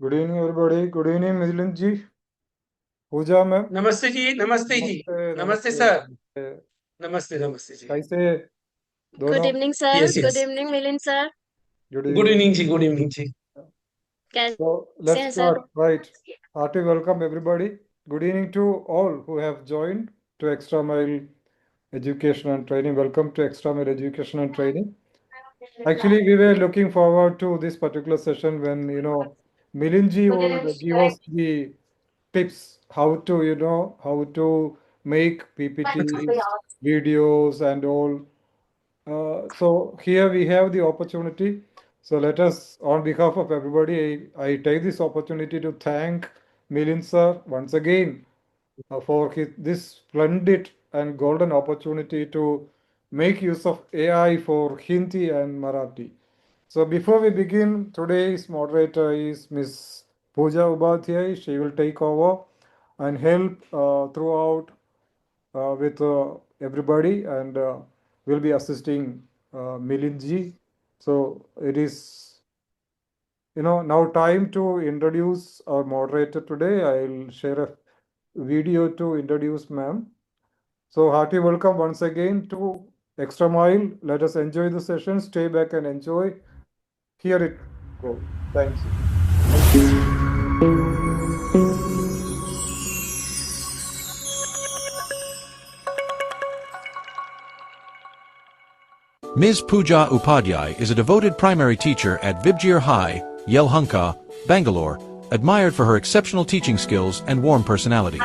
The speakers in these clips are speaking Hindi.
Good evening everybody. Good evening Milind ji, Pooja ma'am. नमस्ते जी, नमस्ते जी। नमस्ते नमस्ते नमस्ते सर। नमस्ते। नमस्ते, नमस्ते जी। कैसे गुड दोनों? Evening sir. Yes, good yes. Evening Milind sir. Good good evening. Evening जी, गुड इवनिंग जी। So कैसे let's हैं sir? start, right? Hearty welcome everybody. Good evening to all who have joined to Extra Mile Education and Training. Welcome to Extra Mile Education and Training. Actually, we were looking forward to this particular session when, Milinji would give us the tips how to, how to make PPTs, videos, and all. So here we have the opportunity. So let us, on behalf of everybody, I take this opportunity to thank Milind sir once again for this splendid and golden opportunity to make use of AI for Hindi and Marathi. So before we begin, today's moderator is Miss Pooja Upadhyay. She will take over and help throughout with everybody and will be assisting Milind ji. So it is, now time to introduce our moderator today. I'll share a video to introduce ma'am. So hearty welcome once again to Extra Mile. Let us enjoy the session. Stay back and enjoy. Here it go. Thanks. Ms. Pooja Upadhyay is a devoted primary teacher at Vibjir High, Yelhunka, Bangalore, admired for her exceptional teaching skills and warm personality.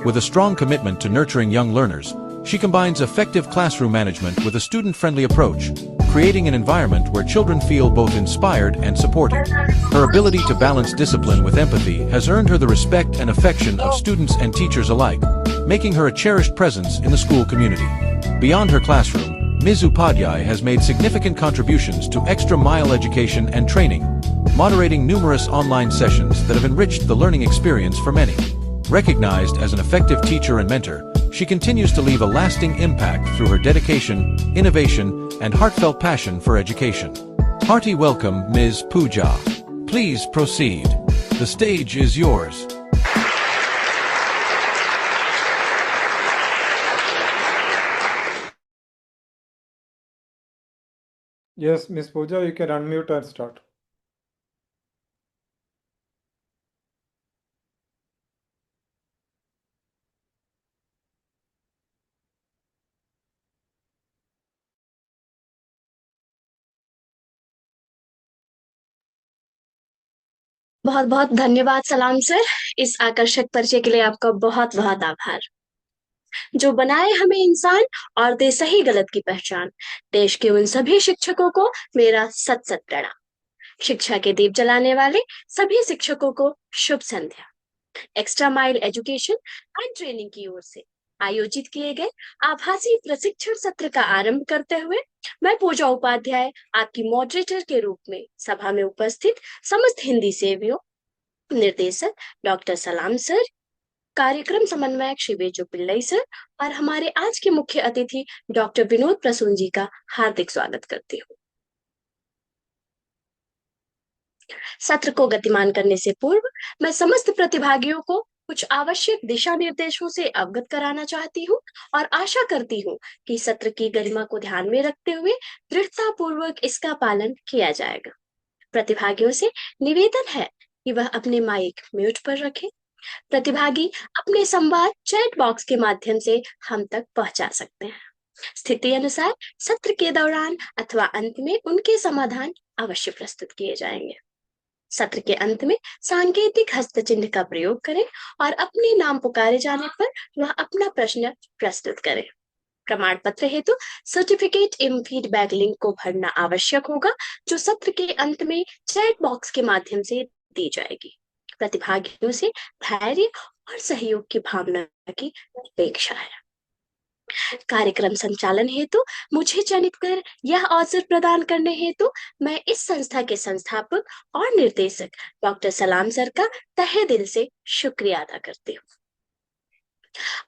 With a strong commitment to nurturing young learners, she combines effective classroom management with a student-friendly approach, creating an environment where children feel both inspired and supported. Her ability to balance discipline with empathy has earned her the respect and affection of students and teachers alike, making her a cherished presence in the school community. Beyond her classroom, Ms. Upadhyay has made significant contributions to extra mile education and training, moderating numerous online sessions that have enriched the learning experience for many. Recognized as an effective teacher and mentor, she continues to leave a lasting impact through her dedication, innovation, and heartfelt passion for education. Hearty welcome, Ms. Pooja. Please proceed. The stage is yours. Yes, Miss Pooja, you can unmute and start. बहुत बहुत धन्यवाद सलाम सर। इस आकर्षक परिचय के लिए आपका बहुत बहुत आभार। जो बनाए हमें इंसान और दे सही गलत की पहचान, देश के उन सभी शिक्षकों को मेरा सत सत प्रणाम। शिक्षा के दीप जलाने वाले सभी शिक्षकों को शुभ संध्या। Extra mile education and training की ओर से आयोजित किए गए आभासी प्रशिक्षण सत्र का आरंभ करते हुए मैं पूजा उपाध्याय आपकी मॉडरेटर के रूप में सभा में उपस्थित समस्त हिंदी सेवियों, निर्देशक डॉक्टर सलाम सर, कार्यक्रम समन्वयक श्री बेजू पिल्लई सर और हमारे आज के मुख्य अतिथि डॉक्टर विनोद प्रसून जी का हार्दिक स्वागत करती हूँ। सत्र को गतिमान करने से पूर्व मैं समस्त प्रतिभागियों को कुछ आवश्यक दिशा निर्देशों से अवगत कराना चाहती हूँ और आशा करती हूँ कि सत्र की गरिमा को ध्यान में रखते हुए दृढ़ता पूर्वक इसका पालन किया जाएगा। प्रतिभागियों से निवेदन है कि वह अपने माइक म्यूट पर रखें। प्रतिभागी अपने संवाद चैट बॉक्स के माध्यम से हम तक पहुंचा सकते हैं। स्थिति अनुसार सत्र के दौरान अथवा अंत में उनके समाधान अवश्य प्रस्तुत किए जाएंगे। सत्र के अंत में सांकेतिक हस्त चिन्ह का प्रयोग करें और अपने नाम पुकारे जाने पर वह अपना प्रश्न प्रस्तुत करें। प्रमाण पत्र हेतु सर्टिफिकेट इन फीडबैक लिंक को भरना आवश्यक होगा, जो सत्र के अंत में चैट बॉक्स के माध्यम से दी जाएगी। प्रतिभागियों से धैर्य और सहयोग की भावना की अपेक्षा है। कार्यक्रम संचालन हेतु मुझे चयनित कर यह अवसर प्रदान करने हेतु मैं इस संस्था के संस्थापक और निर्देशक डॉक्टर सलाम सर का तहे दिल से शुक्रिया अदा करती हूँ।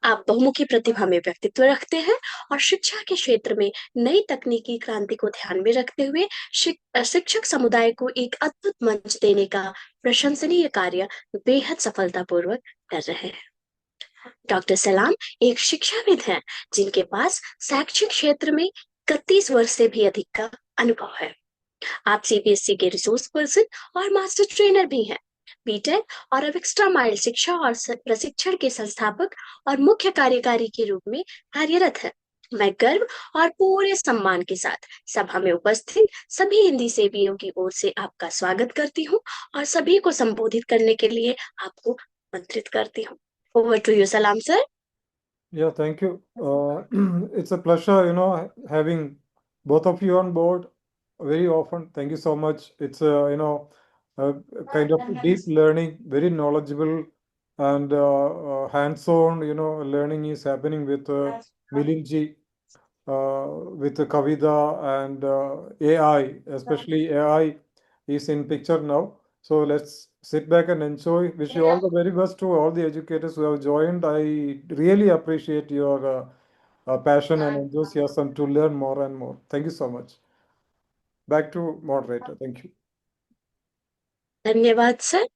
आप बहुमुखी प्रतिभा में व्यक्तित्व रखते हैं और शिक्षा के क्षेत्र में नई तकनीकी क्रांति को ध्यान में रखते हुए शिक्षक समुदाय को एक अद्भुत मंच देने का प्रशंसनीय कार्य बेहद सफलतापूर्वक कर रहे हैं। डॉक्टर सलाम एक शिक्षाविद हैं जिनके पास शैक्षिक क्षेत्र में 31 वर्ष से भी अधिक का अनुभव है। आप सीबीएसई के रिसोर्स पर्सन और मास्टर ट्रेनर भी हैं। बीटेक और अब एक्स्ट्रा माइल शिक्षा और प्रशिक्षण के संस्थापक और मुख्य कार्यकारी के रूप में कार्यरत है। मैं गर्व और पूरे सम्मान के साथ सभा में उपस्थित सभी हिंदी सेवियों की ओर से आपका स्वागत करती हूँ और सभी को संबोधित करने के लिए आपको आमंत्रित करती हूँ। Over to you, Salam sir. Yeah, thank you. It's a pleasure, having both of you on board very often. Thank you so much. It's a kind of deep learning, very knowledgeable and hands-on, learning is happening with Milinji, with Kavita and AI, especially AI is in picture now. So let's sit back and enjoy. Wish you all the very best to all the educators who have joined. I really appreciate your passion and enthusiasm to learn more and more. Thank you so much. Back to moderator. Thank you. धन्यवाद सर।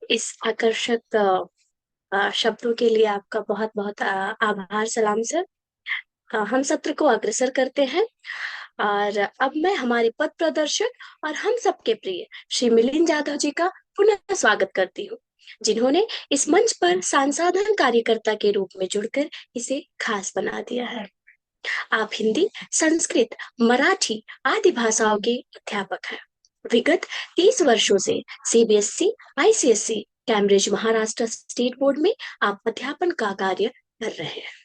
इस आकर्षक शब्दों के लिए आपका बहुत बहुत आभार। सलाम सर। हम सत्र को अग्रसर करते हैं और अब मैं हमारे पद प्रदर्शक और हम सबके प्रिय श्री मिलिंद जाधव जी का पुनः स्वागत करती हूँ, जिन्होंने इस मंच पर संसाधन कार्यकर्ता के रूप में जुड़कर इसे खास बना दिया है। आप हिंदी, संस्कृत, मराठी आदि भाषाओं के अध्यापक हैं। विगत 30 वर्षों से CBSE, ICSE, Cambridge Maharashtra state board में आप अध्यापन का कार्य कर रहे हैं।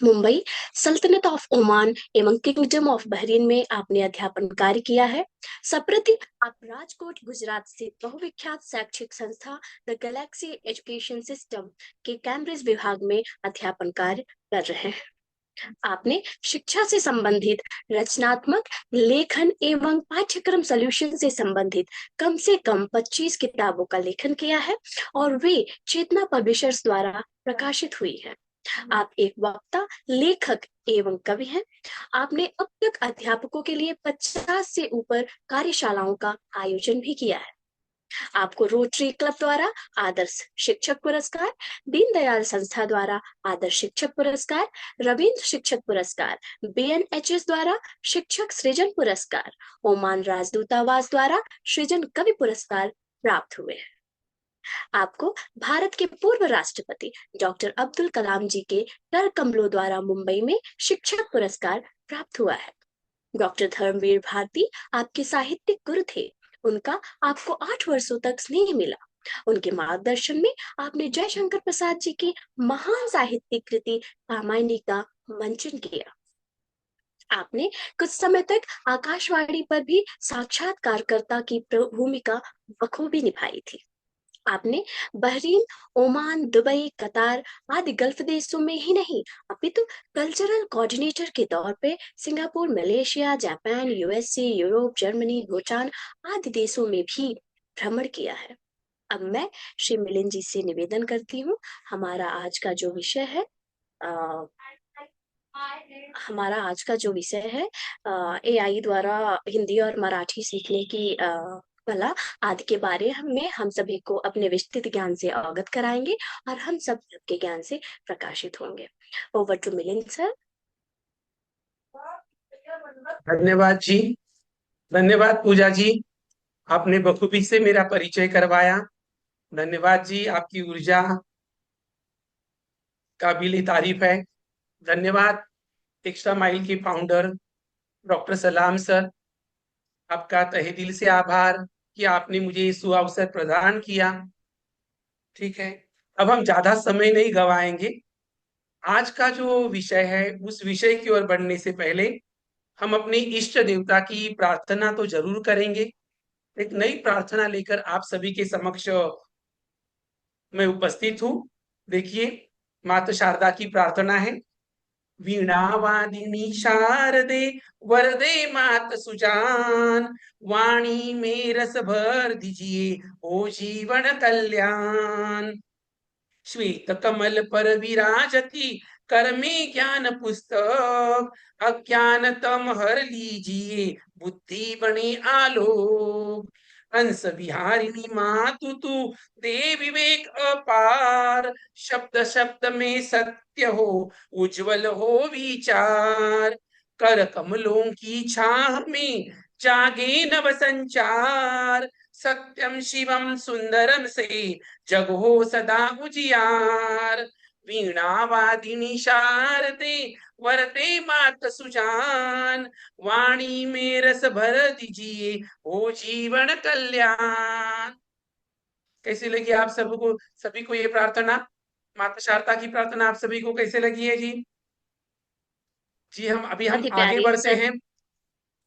मुंबई, सल्तनत ऑफ ओमान एवं किंगडम ऑफ बहरीन में आपने अध्यापन कार्य किया है। संप्रति आप राजकोट, गुजरात स्थित बहुविख्यात शैक्षिक संस्था द गैलेक्सी एजुकेशन सिस्टम के कैम्ब्रिज विभाग में अध्यापन कार्य कर रहे हैं। आपने शिक्षा से संबंधित रचनात्मक लेखन एवं पाठ्यक्रम सॉल्यूशन से संबंधित कम से कम 25 किताबों का लेखन किया है और वे चेतना पब्लिशर्स द्वारा प्रकाशित हुई है। आप एक वक्ता, लेखक एवं कवि हैं। आपने अब तक अध्यापकों के लिए 50 से ऊपर कार्यशालाओं का आयोजन भी किया है। आपको रोटरी क्लब द्वारा आदर्श शिक्षक पुरस्कार, दीनदयाल संस्था द्वारा आदर्श शिक्षक पुरस्कार, रविंद्र शिक्षक पुरस्कार, बीएनएचएस द्वारा शिक्षक सृजन पुरस्कार, ओमान राजदूतावास द्वारा सृजन कवि पुरस्कार प्राप्त हुए हैं। आपको भारत के पूर्व राष्ट्रपति डॉक्टर अब्दुल कलाम जी के कर कमलों द्वारा मुंबई में शिक्षक पुरस्कार प्राप्त हुआ है। डॉक्टर धर्मवीर भारती आपके साहित्यिक गुरु थे। उनका आपको 8 वर्षों तक स्नेह मिला। उनके मार्गदर्शन में आपने जयशंकर प्रसाद जी की महान साहित्यिक कृति कामायनी का मंचन किया। आपने कुछ समय तक आकाशवाणी पर भी साक्षात्कारकर्ता की भूमिका बखूबी निभाई थी। आपने बहरीन, ओमान, दुबई, कतार आदि गल्फ देशों में ही नहीं अपितु कल्चरल कोऑर्डिनेटर के तौर पे Singapore, Malaysia, Japan, USA, Europe, Germany, Bhutan आदि देशों में भी भ्रमण किया है। अब मैं श्री मिलिंद जी से निवेदन करती हूँ, हमारा आज का जो विषय है एआई द्वारा हिंदी और मराठी सीखने की कला आदि के बारे में हम सभी को अपने विस्तृत ज्ञान से अवगत कराएंगे और हम सब के ज्ञान से प्रकाशित होंगे। Over to Milind sir. धन्यवाद जी, धन्यवाद पूजा जी, आपने बखूबी से मेरा परिचय करवाया। धन्यवाद जी, आपकी ऊर्जा काबिल तारीफ है। धन्यवाद एक्स्ट्रा माइल के फाउंडर डॉक्टर सलाम सर, आपका तहे दिल से आभार कि आपने मुझे इस अवसर प्रदान किया। ठीक है, अब हम ज्यादा समय नहीं गवाएंगे। आज का जो विषय है उस विषय की ओर बढ़ने से पहले हम अपने इष्ट देवता की प्रार्थना तो जरूर करेंगे। एक नई प्रार्थना लेकर आप सभी के समक्ष मैं उपस्थित हूँ। देखिए, माता शारदा की प्रार्थना है। वीणावादिनी शारदे वरदे मात सुजान, वाणी में रस भर दीजिए ओ जीवन कल्याण। श्वेत कमल पर विराजती कर में ज्ञान पुस्तक, अज्ञान तम हर लीजिए बुद्धि बने आलोक। हंस विहारिणी मातु तू दे विवेक अपार, शब्द शब्द में सत्य हो उज्जवल हो विचार। कर कमलों की छाह में जागे नव संचार, सत्यम शिवम सुंदरम से जग हो सदा उजियार। वीणा वादिनी शारदे वरते मात सुजान, वाणी में रस भर दीजिए हो जीवन कल्याण। कैसी लगी आप सबको, सभी को ये प्रार्थना, माता शारदा की प्रार्थना आप सभी को कैसे लगी है जी? जी हम अभी बहुत हम ही आगे प्यारी है बढ़ते सर। हैं।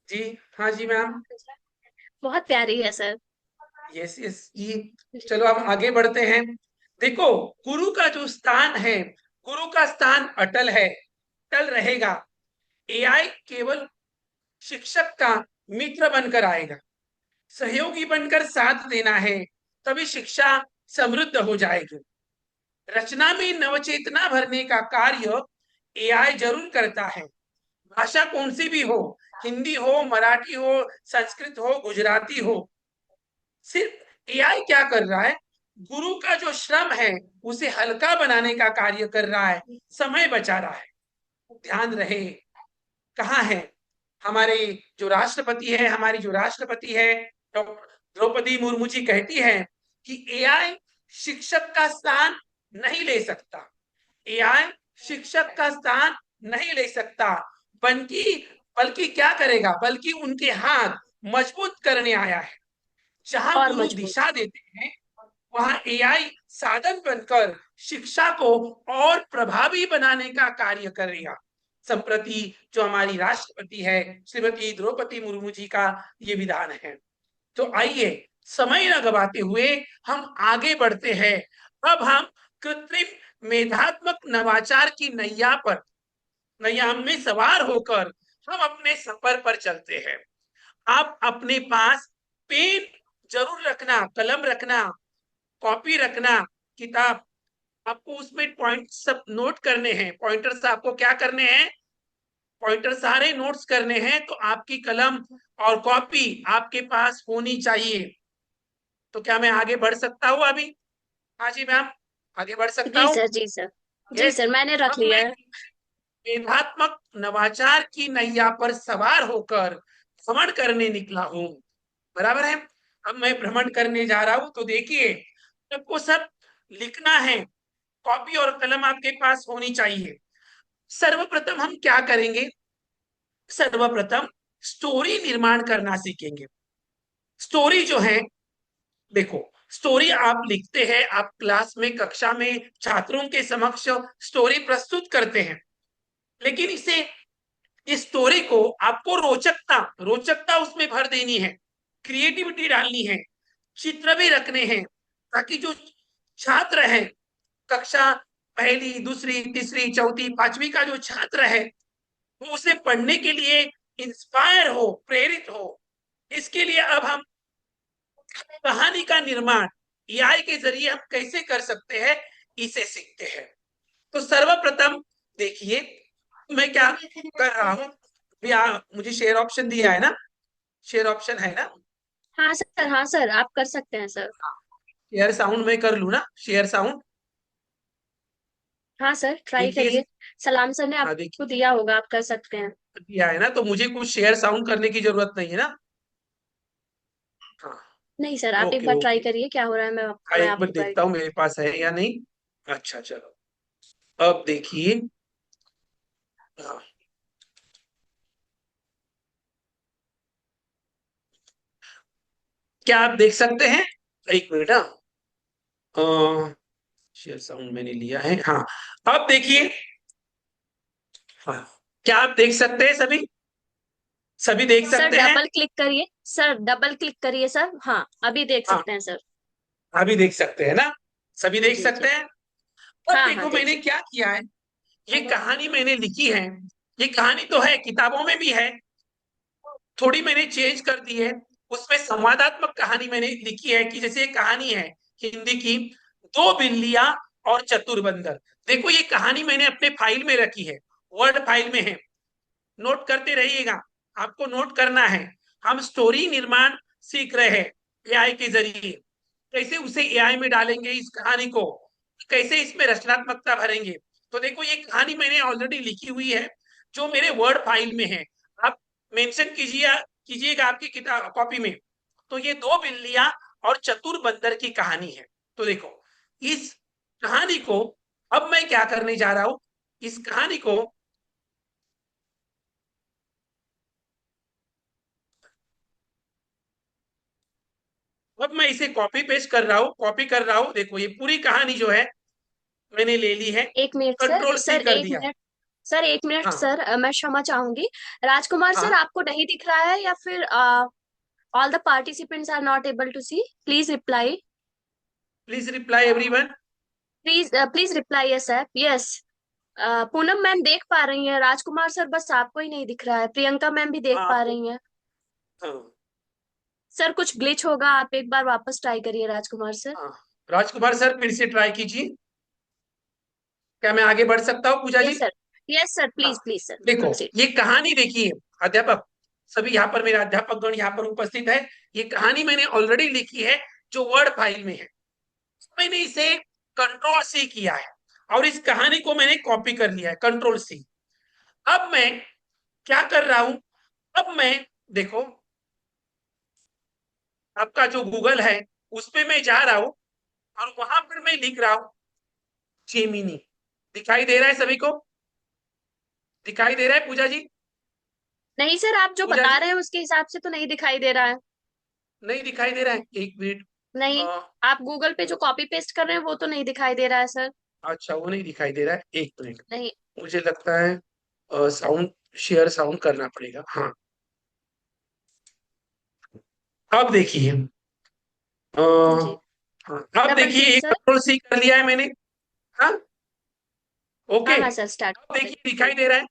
जी हाँ जी मैम। बहुत प्यारी है सर। यस यस जी। चलो हम आगे बढ़ते हैं। देखो, गुरु का जो स्थान है, गुरु का स्थान अटल है, टल रहेगा। एआई केवल शिक्षक का मित्र बनकर आएगा, सहयोगी बनकर साथ देना है, तभी शिक्षा समृद्ध हो जाएगी। रचना में नवचेतना भरने का कार्य एआई जरूर करता है। भाषा कौन सी भी हो, हिंदी हो, मराठी हो, संस्कृत हो, गुजराती हो, सिर्फ एआई क्या कर रहा है, गुरु का जो श्रम है उसे हल्का बनाने का कार्य कर रहा है, समय बचा रहा है। ध्यान रहे, कहाँ है हमारे जो राष्ट्रपति है, हमारी जो राष्ट्रपति है डॉक्टर द्रौपदी मुर्मू जी कहती है कि एआई शिक्षक का स्थान नहीं ले सकता, एआई शिक्षक का स्थान नहीं ले सकता, बल्कि बल्कि क्या करेगा, बल्कि उनके हाथ मजबूत करने आया है। जहां और गुरु मजबूत। दिशा देते हैं, वहां एआई साधन बनकर शिक्षा को और प्रभावी बनाने का कार्य करेगा। संप्रति जो हमारी राष्ट्रपति है श्रीमती द्रौपदी मुर्मू जी का ये विधान है। तो आइए समय न गवाते हुए हम आगे बढ़ते हैं। अब हम कृत्रिम मेधात्मक नवाचार की नैया में सवार होकर हम अपने सफर पर चलते हैं। आप अपने पास पेन जरूर रखना, कलम रखना, कॉपी रखना, किताब, आपको उसमें पॉइंट सब नोट करने हैं। पॉइंटर्स आपको क्या करने हैं, पॉइंटर सारे नोट्स करने हैं। तो आपकी कलम और कॉपी आपके पास होनी चाहिए। तो क्या मैं आगे बढ़ सकता हूँ अभी? हाँ जी मैम, आगे बढ़ सकता जी हूँ। सर, जी सर। जी यस। सर, मैंने रख अब लिया मैं है। मेधात्मक नवाचार की नैया पर सवार होकर भ्रमण करने निकला हूँ। बराबर है। अब मैं भ्रमण करने जा रहा हूं, तो देखिए सबको सब लिखना है, कॉपी और कलम आपके पास होनी चाहिए। सर्वप्रथम हम क्या करेंगे, सर्वप्रथम स्टोरी निर्माण करना सीखेंगे। स्टोरी जो है, देखो, स्टोरी आप लिखते हैं, आप क्लास में कक्षा में छात्रों के समक्ष स्टोरी प्रस्तुत करते हैं, लेकिन इस स्टोरी को आपको रोचकता रोचकता उसमें भर देनी है, क्रिएटिविटी डालनी है, चित्र भी रखने हैं, ताकि जो छात्र है, कक्षा पहली दूसरी तीसरी चौथी पांचवी का जो छात्र है, वो उसे पढ़ने के लिए इंस्पायर हो, प्रेरित हो। इसके लिए अब हम कहानी का निर्माण एआई के जरिए हम कैसे कर सकते हैं, इसे सीखते हैं। तो सर्वप्रथम देखिए मैं क्या कर रहा हूं। मुझे शेयर ऑप्शन दिया है ना, शेयर ऑप्शन है ना? हाँ सर, हाँ सर, आप कर सकते हैं सर। शेयर साउंड में कर लू ना, शेयर साउंड? हाँ सर, ट्राई इनकेस, करिए। सलाम सर ने हाँ आपको देखिए दिया होगा, आप कर सकते हैं। दिया है ना, तो मुझे कुछ शेयर साउंड करने की जरूरत नहीं है ना? हाँ। नहीं सर, आप एक ओके बार ट्राई ओके, करिए क्या हो रहा है, हाँ मैं एक मिनट आपको गाइड। देखता हूँ मेरे पास है या नहीं। अच्छा चलो, अब देखिए। हाँ, क्या आप देख सकते हैं? एक मिनट। हाँ, शेयर साउंड मैंने लिया है, हाँ। अब देखिए, हाँ, क्या आप देख सकते हैं सभी? सभी देख सर सकते हैं? डबल क्लिक करिए, सर डबल क्लिक करिए सर। हाँ, अभी देख हाँ, सकते हैं सर। अभी देख सकते हैं ना? सभी देख जी सकते जी। हैं? अब हाँ हाँ, देखो देख मैंने सकते क्या किया है, ये कहानी मैंने लिखी है, ये कहानी तो है, किताबों में भी है, थोड़ी मैंने चेंज कर दी है। उसमें संवादात्मक कहानी मैंने लिखी है कि जैसे एक कहानी है हिंदी की, दो बिल्लियां और चतुर बंदर। देखो ये कहानी मैंने अपने फाइल में रखी है, वर्ड फाइल में है, नोट करते रहिएगा, आपको नोट करना है। हम स्टोरी निर्माण सीख रहे हैं एआई के जरिए, कैसे उसे एआई में डालेंगे इस कहानी को, कैसे इसमें रचनात्मकता भरेंगे। तो देखो ये कहानी मैंने ऑलरेडी लिखी हुई है जो मेरे वर्ड फाइल में है, आप मेंशन कीजिएगा आपकी किताब कॉपी में। तो ये दो बिल्लियां और चतुर बंदर की कहानी है। तो देखो इस कहानी को अब मैं क्या करने जा रहा हूं, इस कहानी को अब मैं इसे कॉपी पेस्ट कर रहा हूँ, कॉपी कर रहा हूँ। देखो ये पूरी कहानी जो है मैंने ले ली है, एक minute sir, control C sir कर एक दिया। मिनट, सर एक मिनट हाँ सर, मैं क्षमा चाहूंगी। राजकुमार सर हाँ, आपको नहीं दिख रहा है या फिर all the participants are not able to see? Please reply. Please reply everyone. Please please reply yes sir, yes. Poonam ma'am देख पा रही हैं, राजकुमार सर बस आपको ही नहीं दिख रहा है, प्रियंका मैम भी देख हाँ पा रही हैं। हाँ सर कुछ ग्लिच होगा, आप एक बार वापस ट्राई करिए राजकुमार सर। हाँ, राजकुमार सर फिर से ट्राई कीजिए। क्या मैं आगे बढ़ सकता हूँ पूजा जी? यस सर, यस सर, हाँ प्लीज प्लीज सर देखो प्रोसीड। ये कहानी देखिए अध्यापक, सभी यहाँ पर मेरा अध्यापक गण यहाँ पर उपस्थित है। ये कहानी मैंने ऑलरेडी लिखी है जो वर्ड फाइल में है, मैंने इसे कंट्रोल सी किया है और इस कहानी को मैंने कॉपी कर लिया है, कंट्रोल सी। अब मैं क्या कर रहा हूं, अब मैं देखो आपका जो गूगल है उस पे मैं जा रहा हूं और वहां पर मैं लिख रहा हूं जेमिनी। दिखाई दे रहा है सभी को? दिखाई दे रहा है पूजा जी? नहीं सर, आप जो पूजा बता जी रहे हैं उसके हिसाब से तो नहीं दिखाई दे रहा है। नहीं दिखाई दे रहा है, एक मिनट। नहीं, आप गूगल पे जो कॉपी पेस्ट कर रहे हैं वो तो नहीं दिखाई दे रहा है सर। अच्छा वो नहीं दिखाई दे रहा है, एक मिनट। नहीं। मुझे लगता है साउंड, शेयर साउंड करना पड़ेगा। हाँ अब देखिए जी। हाँ अब डबल देखिए क्लिक ये सर। कंट्रोल सी कर लिया है मैंने। हाँ ओके, हाँ हाँ सर, स्टार्ट अब कीजिए। देखिए दिखाई दे रहा है,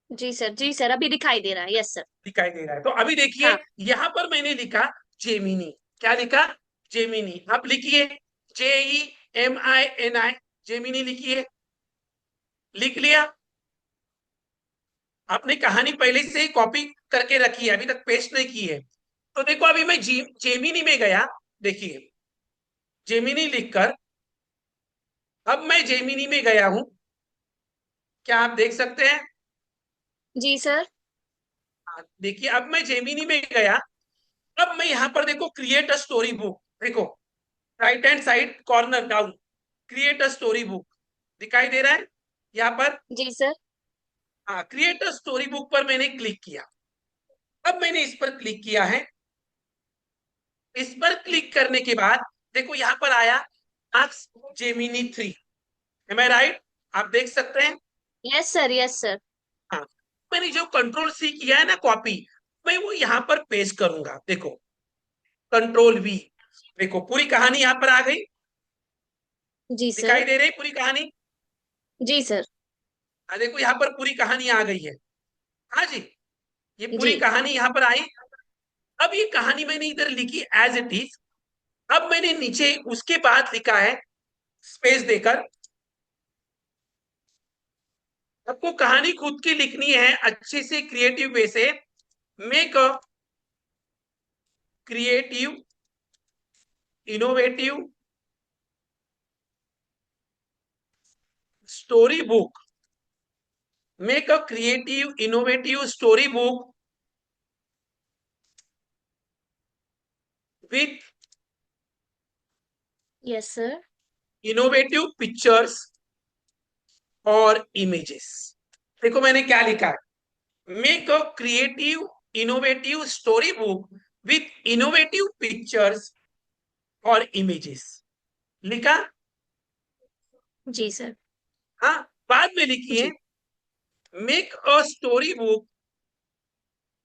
जी सर, जी सर, अभी दिखाई दे रहा है, यस सर। दिखाई दे रहा है। तो अभी देखिए हाँ। यहां पर मैंने लिखा जेमिनी। क्या लिखा? जेमिनी। आप लिखिए JEMINI, जेमिनी लिखिए। लिख लिया? आपने कहानी पहले से ही कॉपी करके रखी है, अभी तक पेस्ट नहीं की है। तो देखो अभी मैं जेमिनी में गया, देखिए जेमिनी लिखकर अब मैं जेमिनी में गया हूं, क्या आप देख सकते हैं? जी सर। हाँ, देखिए अब मैं जेमिनी में गया। अब मैं यहाँ पर देखो क्रिएट अ स्टोरी बुक, देखो right hand side corner down, create a story book दिखाई दे रहा है यहाँ पर। जी सर। हाँ क्रिएट अ स्टोरी बुक पर मैंने क्लिक किया। अब मैंने इस पर क्लिक किया है, इस पर क्लिक करने के बाद देखो यहाँ पर आया आस्क जेमिनी 3। एम आई राइट? आप देख सकते हैं। Yes sir, yes sir. हाँ मैंने जो कंट्रोल सी किया है ना कॉपी, मैं वो यहाँ पर पेस्ट करूंगा। देखो कंट्रोल V, देखो पूरी कहानी यहाँ पर आ गई, जी दिखाई सर। दे रही पूरी कहानी। जी सर। हाँ देखो यहाँ पर पूरी कहानी आ गई है। हाँ जी, ये जी। पूरी कहानी यहाँ पर आई। अब ये कहानी मैंने इधर लिखी एज इट इज। अब मैंने नीचे उसके बाद लिखा है स्पेस देकर, आपको कहानी खुद की लिखनी है अच्छे से क्रिएटिव वे से। Make a creative innovative story book, make a creative innovative story book with yes sir. Innovative pictures और इमेजेस। देखो मैंने क्या लिखा है, make a creative innovative story book with innovative pictures और इमेजेस, लिखा। जी सर। हाँ बाद में लिखिए जी। Make a story book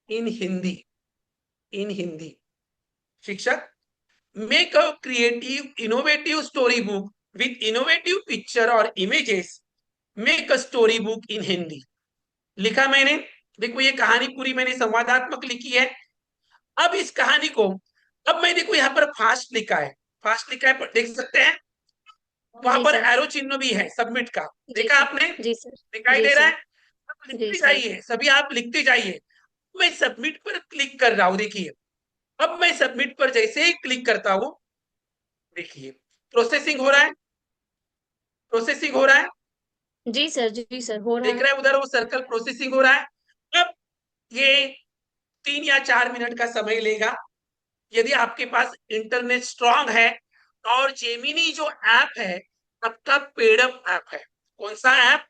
in Hindi, in Hindi. शिक्षक make a creative innovative story book with innovative picture और images, make a story book in Hindi, लिखा मैंने। देखो ये कहानी पूरी मैंने संवादात्मक लिखी है। अब इस कहानी को अब मैं देखो यहाँ पर फास्ट लिखा है, फास्ट लिखा है, देख सकते हैं। वहां जी पर सर। एरो चिन्ह भी है सबमिट का, जी देखा सर। आपने? जी सर। दिखाई जी दे रहा सर। है? आप जी लिखते सर। जाइए, सभी आप लिखते जाइए। मैं सबमिट पर क्लिक कर रहा हूं, देखिए। अब मैं सबमिट पर जैसे ही क्लिक करता हूं, देखिए प्रोसेसिंग हो रहा है, प्रोसेसिंग हो रहा है। जी सर। जी सर, हो रहा देख है। रहे हैं उधर वो सर्कल प्रोसेसिंग हो रहा है। अब ये 3 या 4 मिनट का समय लेगा। यदि आपके पास इंटरनेट स्ट्रांग है, और जेमिनी जो ऐप है आपका पेड अप ऐप है। कौन सा ऐप?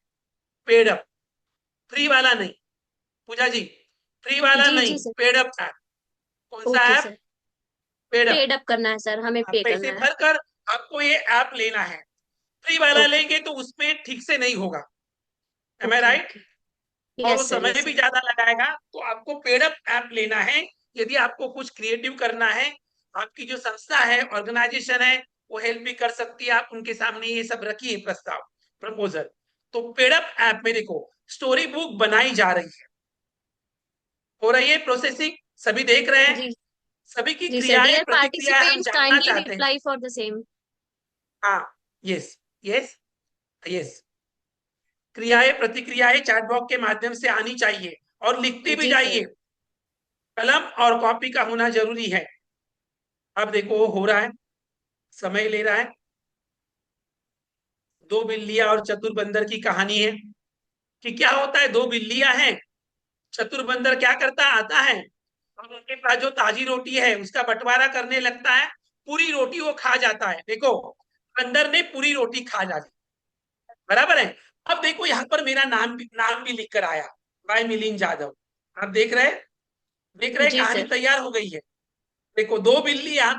पेड अप, फ्री वाला नहीं। पूजा जी, फ्री वाला जी नहीं, जी सर। Paid up app. कौन सा okay app? Sir. Paid up. Paid up करना है सर, हमें आप पे पैसे करना है। भरकर आपको ये ऐप लेना है। फ्री वाला ओके। लेंगे तो उसमें ठीक से नहीं होगा। एम आई ओके। राइट? ओके। और वो यस सर। समय यस भी सर। ज्यादा लगाएगा। तो आपको पेड अप ऐप लेना है। यदि आपको कुछ क्रिएटिव करना है, आपकी जो संस्था है, ऑर्गेनाइजेशन है, वो हेल्प भी कर सकती है। आप उनके सामने ये सब रखिए, प्रस्ताव, प्रपोजल। तो पेड अप ऐप में देखो स्टोरी बुक बनाई जा रही है, हो रही है प्रोसेसिंग, सभी देख रहे हैं। जी। सभी की जी सर। क्रियाएं डियर प्रतिक्रियाएं हम पार्टिसिपेंट्स, जानना काइंडली चाहते हैं। Reply for the same. हाँ, यस, यस, यस। क्रियाएं प्रतिक्रियाएं चैट बॉक्स के माध्यम से आनी चाहिए, और लिखते भी जी सर। जाइए। कलम और कॉपी का होना जरूरी है। अब देखो हो रहा है, समय ले रहा है। दो बिल्लियां और चतुर बंदर की कहानी है कि क्या होता है। दो बिल्लियां हैं, चतुर बंदर क्या करता आता है, और उनके पास जो ताजी रोटी है उसका बंटवारा करने लगता है। पूरी रोटी वो खा जाता है। देखो, बंदर ने पूरी रोटी खा डाली, बराबर है। अब देखो यहाँ पर मेरा नाम भी लिख कर आया, बाय मिलिंद जाधव। आप देख रहे हैं, देख रहे हैं, जी कहानी सर। तैयार हो गई है। देखो, दो बिल्लियां,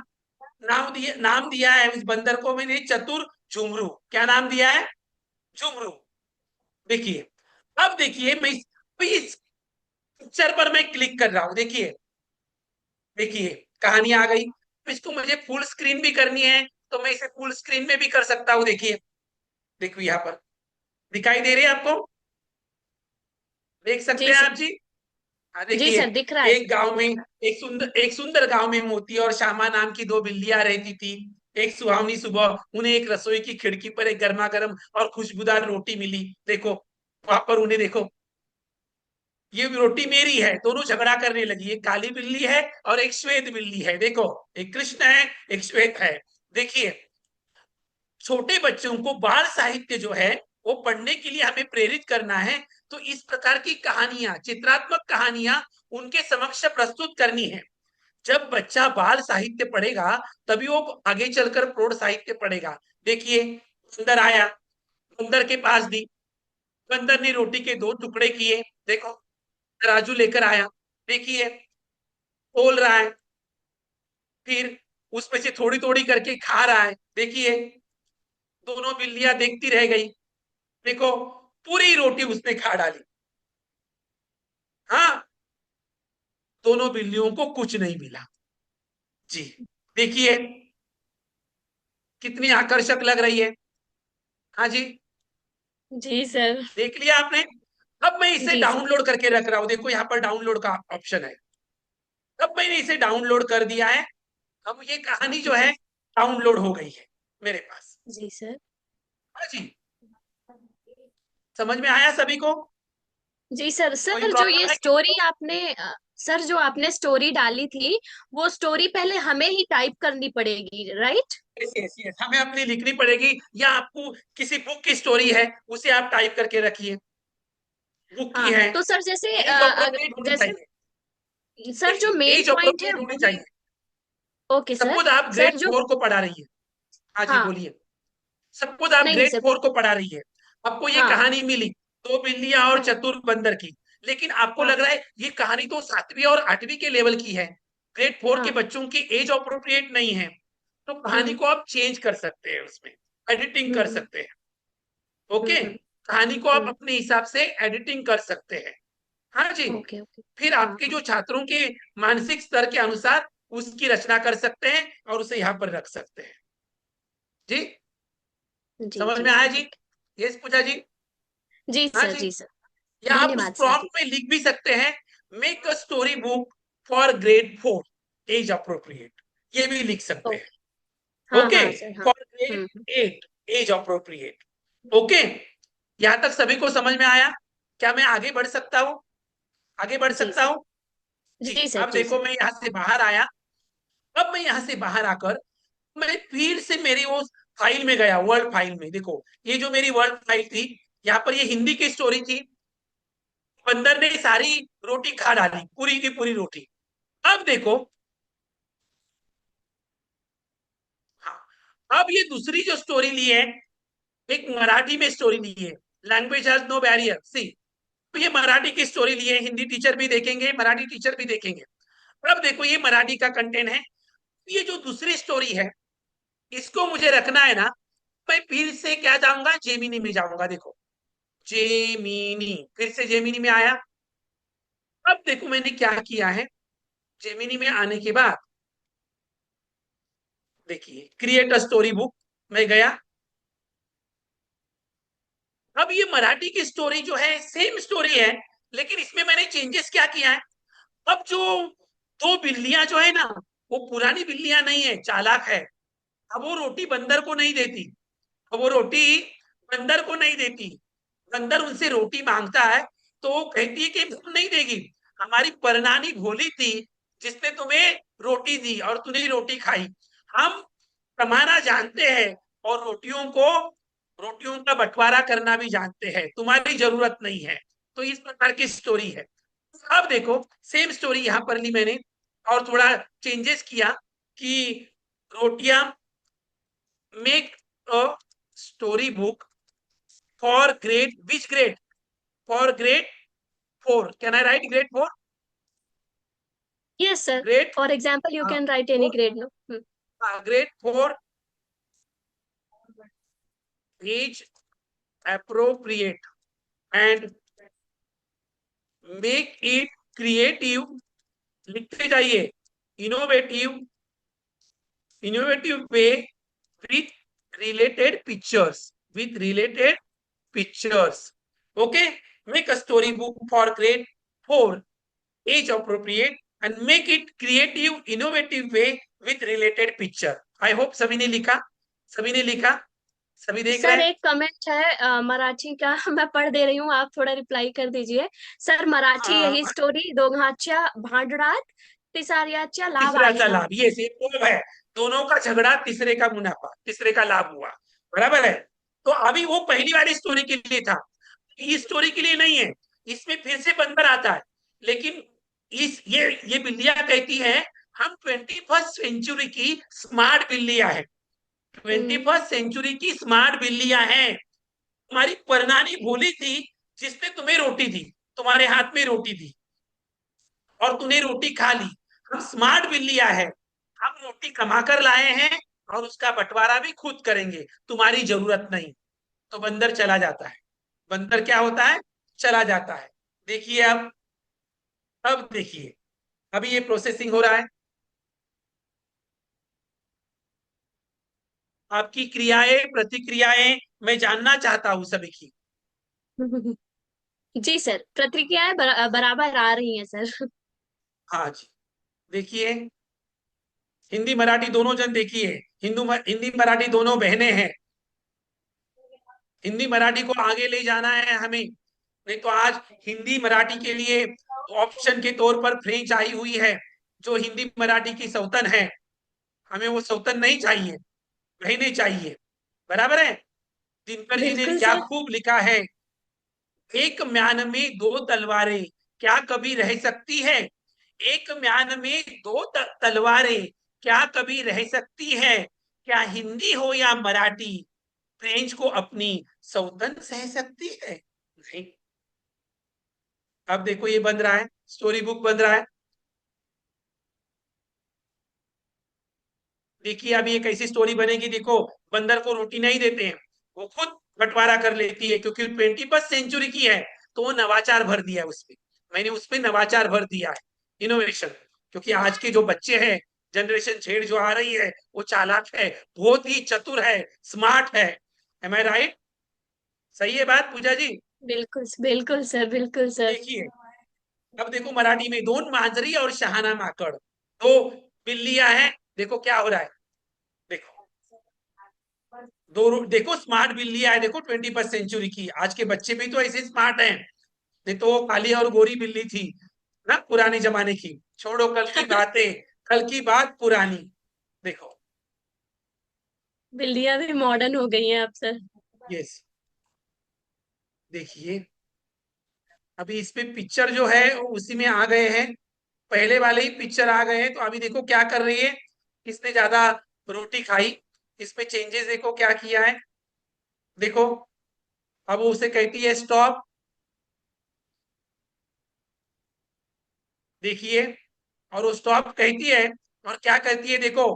नाम दिया है इस बंदर को मैंने चतुर झुमरू। क्या नाम दिया है? झुमरू। देखिए, अब देखिए मैं इस पिक्चर पर मैं क्लिक कर रहा हूं। देखिए, देखिए कहानी आ गई। इसको मुझे फुल स्क्रीन भी करनी है, तो मैं इसे फुल स्क्रीन में भी कर सकता हूं। देखिए, देखो यहाँ पर दिखाई दे रही है आपको, देख सकते जी हैं सर। आप जी? हाँ, जी देखिए। सर, दिख रहा है एक सर। गांव में, एक सुंदर गांव में मोती और श्यामा नाम की दो बिल्लियां रहती थी। एक सुहावनी सुबह उन्हें एक रसोई की खिड़की पर एक गर्मा गर्म और खुशबूदार रोटी मिली। देखो, वहां पर उन्हें देखो, ये रोटी मेरी है। दोनों झगड़ा करने लगी। एक काली बिल्ली है और एक श्वेत बिल्ली है। देखो, एक कृष्ण है, एक श्वेत है। देखिए, छोटे बच्चों को बाल साहित्य जो है वो पढ़ने के लिए हमें प्रेरित करना है। तो इस प्रकार की कहानियां, चित्रात्मक कहानियां उनके समक्ष प्रस्तुत करनी है। जब बच्चा बाल साहित्य पढ़ेगा, तभी वो आगे चलकर प्रौढ़ साहित्य पढ़ेगा। देखिए, बंदर आया, बंदर के पास दी, बंदर ने रोटी के दो टुकड़े किए। देखो, तराजू लेकर आया, देखिए तोल रहा है, फिर उसमें से थोड़ी थोड़ी करके खा रहा है। देखिए, दोनों बिल्लियां देखती रह गई। देखो, पूरी रोटी उसने खा डाली। हाँ, दोनों बिल्लियों को कुछ नहीं मिला। जी, देखिए कितनी आकर्षक लग रही है। हाँ जी, जी सर। देख लिया आपने? अब मैं इसे जी सर। डाउनलोड करके रख रहा हूं। देखो यहाँ पर डाउनलोड का ऑप्शन है। अब मैंने इसे डाउनलोड कर दिया है। अब ये कहानी जो है डाउनलोड हो गई है मेरे पास। जी सर। हाँ जी, समझ में आया सभी को? जी सर। कोई सर, जो ये प्रॉब्लम है किसी स्टोरी को? आपने सर, जो आपने स्टोरी डाली थी, वो स्टोरी पहले हमें ही टाइप करनी पड़ेगी, राइट? यस, यस, यस, हमें अपनी लिखनी पड़ेगी, या आपको किसी बुक की स्टोरी है उसे आप टाइप करके रखिए। बुक की हाँ, है, तो सर जैसे एज अप्रोप्रिएट होनी जैसे चाहिए। सर, जो देखिए, मेन एज पॉइंट है अप्रोप्रिएट होनी वो। चाहिए। Okay sir. सपोज आप सर ग्रेड जो। 4 को पढ़ा रही है। हाँ जी, हाँ। बोलिए। सपोज आप नहीं नहीं ग्रेड सर। 4 को पढ़ा रही है, आपको ये हाँ। कहानी मिली, दो बिल्लियां और हाँ। चतुर बंदर की। लेकिन आपको हाँ। लग रहा है ये कहानी तो 7वीं और 8वीं के लेवल की है, ग्रेड 4 के हाँ। बच्चों की एज अप्रोप्रिएट नहीं है। तो कहानी हम्म। को आप चेंज कर सकते हैं, उसमें एडिटिंग कर हम्म। सकते हैं। ओके, हम्म। कहानी को आप हम्म। अपने हिसाब से एडिटिंग कर सकते हैं। हाँ जी, ओके। ओके। फिर हाँ। आपके जो छात्रों के मानसिक स्तर के अनुसार उसकी रचना कर सकते हैं और उसे यहाँ पर रख सकते हैं। जी, जी समझ जी में आया सर। जी? ओके। यस पूजा जी? जी हाँ सर। जी। जी सर। या आप उस धन्यवाद सर। प्रॉम्प्ट में लिख भी सकते हैं, make a story book for grade 4 age appropriate, ये भी लिख सकते हैं। ओके। हाँ ओके, हाँ सर, हाँ। For grade 8 age appropriate. Okay, यहाँ तक सभी को समझ में आया? क्या मैं आगे बढ़ सकता हूँ? आगे बढ़ जी सकता सर। हूँ? जी। जी सर, अब जी देखो सर। मैं यहाँ से बाहर आया। अब मैं यहाँ से बाहर आकर मैं फिर से मेरी वो फाइल में गया, वर्ड फाइल में। देखो ये जो मेरी वर्ड फाइल थी, यहाँ पर ये हिंदी की स्टोरी थी। बंदर ने सारी रोटी खा डाली, पूरी की पूरी रोटी। अब देखो, हाँ, अब ये दूसरी जो स्टोरी ली है, एक मराठी में स्टोरी ली है, लैंग्वेज हैज नो बैरियर। सी, तो ये मराठी की स्टोरी ली है, हिंदी टीचर भी देखेंगे, मराठी टीचर भी देखेंगे। अब देखो ये मराठी का कंटेंट है। ये जो दूसरी स्टोरी है, इसको मुझे रखना है ना, मैं फिर से क्या जाऊंगा, जेमिनी में जाऊंगा। देखो जेमिनी, फिर से जेमिनी में आया। अब देखो मैंने क्या किया है, जेमिनी में आने के बाद देखिए क्रिएट अ स्टोरी बुक में गया। अब ये मराठी की स्टोरी जो है सेम स्टोरी है, लेकिन इसमें मैंने चेंजेस क्या किया है। अब जो दो बिल्लियां जो है ना, वो पुरानी बिल्लियां नहीं है, चालाक है। अब वो रोटी बंदर को नहीं देती, अब वो रोटी बंदर को नहीं देती। बंदर उनसे रोटी मांगता है, तो वो कहती है कि हम नहीं देगी, हमारी परनानी भोली थी जिसने तुम्हें रोटी दी और तूने रोटी खाई। हम कमाना जानते हैं और रोटियों का बंटवारा करना भी जानते हैं, तुम्हारी जरूरत नहीं है। तो इस प्रकार की स्टोरी है। अब देखो सेम स्टोरी यहां पर ली मैंने, और थोड़ा चेंजेस किया कि रोटियां, make a story book for grade, which grade, for grade 4। Can I write grade 4? Yes, sir. Grade For example, you can write any 4, grade, no? Grade 4 as appropriate and make it creative। लिखते जाइए, innovative, innovative way with related pictures, with related pictures। okay, make a story book for grade 4 age appropriate and make it creative innovative way with related picture। I hope सभी ने लिखा, सभी ने लिखा, सभी देख रहे सर हैं? एक कमेंट है मराठी का मैं पढ़ दे रही हूँ, आप थोड़ा रिप्लाई कर दीजिए। सर मराठी यही स्टोरी दोघांच्या भांडणात तिसाऱ्याच्या लाभ आहे तीसरा ना? लाभ, ये सेम है, दोनों का झगड़ा, तीसरे का मुनाफा, तीसरे का लाभ हुआ। बराबर है। तो अभी वो पहली वाली स्टोरी के लिए था, इस स्टोरी के लिए नहीं है। इसमें फिर से बंदर आता है, लेकिन ये बिल्लियां कहती है हम 21st सेंचुरी की स्मार्ट बिल्लियां हैं, 21st सेंचुरी की स्मार्ट बिल्लियां हैं। तुम्हारी परनानी भूली थी जिसने तुम्हें रोटी दी, तुम्हारे हाथ में रोटी दी और तूने रोटी खा ली। हम स्मार्ट बिल्लियां हैं, हम रोटी कमा कर लाए हैं और उसका बंटवारा भी खुद करेंगे, तुम्हारी जरूरत नहीं। तो बंदर चला जाता है। बंदर क्या होता है, चला जाता है। देखिए अब देखिए, अभी ये प्रोसेसिंग हो रहा है। आपकी क्रियाएं, प्रतिक्रियाएं मैं जानना चाहता हूं सभी की। जी सर, प्रतिक्रियाएं बराबर आ रही हैं सर। हाँ जी, देखिए हिंदी मराठी दोनों जन देखिए, हिंदी मराठी दोनों बहनें हैं। हिंदी मराठी को आगे ले जाना है हमें, नहीं तो आज हिंदी मराठी के लिए ऑप्शन के तौर पर फ्रेंच आई हुई है, जो हिंदी मराठी की सौतन है। हमें वो सौतन नहीं चाहिए, बहनें चाहिए। बराबर है। दिनकर जी ने बिल्कुल क्या सर। खूब लिखा है, एक म्यान में दो तलवारें क्या कभी रह सकती है, एक म्यान में दो तलवारें क्या कभी रह सकती है, क्या हिंदी हो या मराठी फ्रेंच को अपनी सौतन सह सकती है? नहीं। अब देखो ये बन रहा है, स्टोरी बुक बन रहा है। देखिए अब ये कैसी स्टोरी बनेगी। देखो बंदर को रोटी नहीं देते हैं, वो खुद बंटवारा कर लेती है, क्योंकि 21st सेंचुरी की है तो वो नवाचार भर दिया है उसमें। मैंने उसमें नवाचार भर दिया है, इनोवेशन। क्योंकि आज के जो बच्चे हैं, जनरेशन छेड़ जो आ रही है, वो चालाक है, बहुत ही चतुर है, स्मार्ट है। एम आई राइट? सही है बात पूजा जी? बिल्कुल बिल्कुल सर, बिल्कुल सर। देखिए अब देखो मराठी में दोन मांजरी और शहाना माकड़, दो बिल्लियां हैं। देखो क्या हो रहा है, देखो देखो स्मार्ट बिल्ली है, देखो 21st सेंचुरी की। आज के बच्चे भी तो ऐसे स्मार्ट हैं, नहीं तो वो काली और गोरी बिल्ली थी ना पुराने जमाने की। छोड़ो कल की बातें, कल की बात पुरानी। देखो बिल्लियां भी मॉडर्न हो गई हैं अब सर। यस, देखिए अभी इस पे पिक्चर जो है वो उसी में आ गए हैं, पहले वाले ही पिक्चर आ गए हैं। तो अभी देखो क्या कर रही है, किसने ज्यादा रोटी खाई, इसमें चेंजेस देखो क्या किया है। देखो अब वो उसे कहती है स्टॉप, देखिए, और वो स्टॉप कहती है और क्या करती है देखो,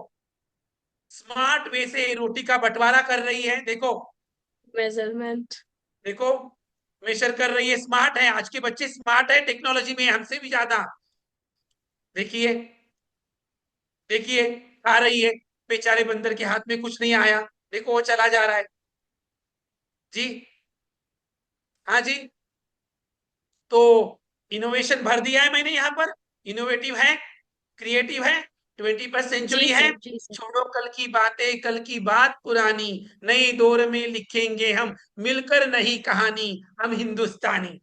स्मार्ट वे से रोटी का बंटवारा कर रही है। देखो मेजरमेंट। देखो मेजर कर रही है, स्मार्ट है। आज के बच्चे स्मार्ट है टेक्नोलॉजी में हमसे भी ज्यादा। देखिए देखिए आ रही है, बेचारे बंदर के हाथ में कुछ नहीं आया, देखो वो चला जा रहा है जी। हाँ जी, तो इनोवेशन भर दिया है मैंने यहाँ पर, इनोवेटिव है, क्रिएटिव है, 21st सेंचुरी जी है। सर, जी सर। छोड़ो कल की बातें, कल की बात पुरानी, नई दौर में लिखेंगे हम मिलकर नई कहानी, हम हिंदुस्तानी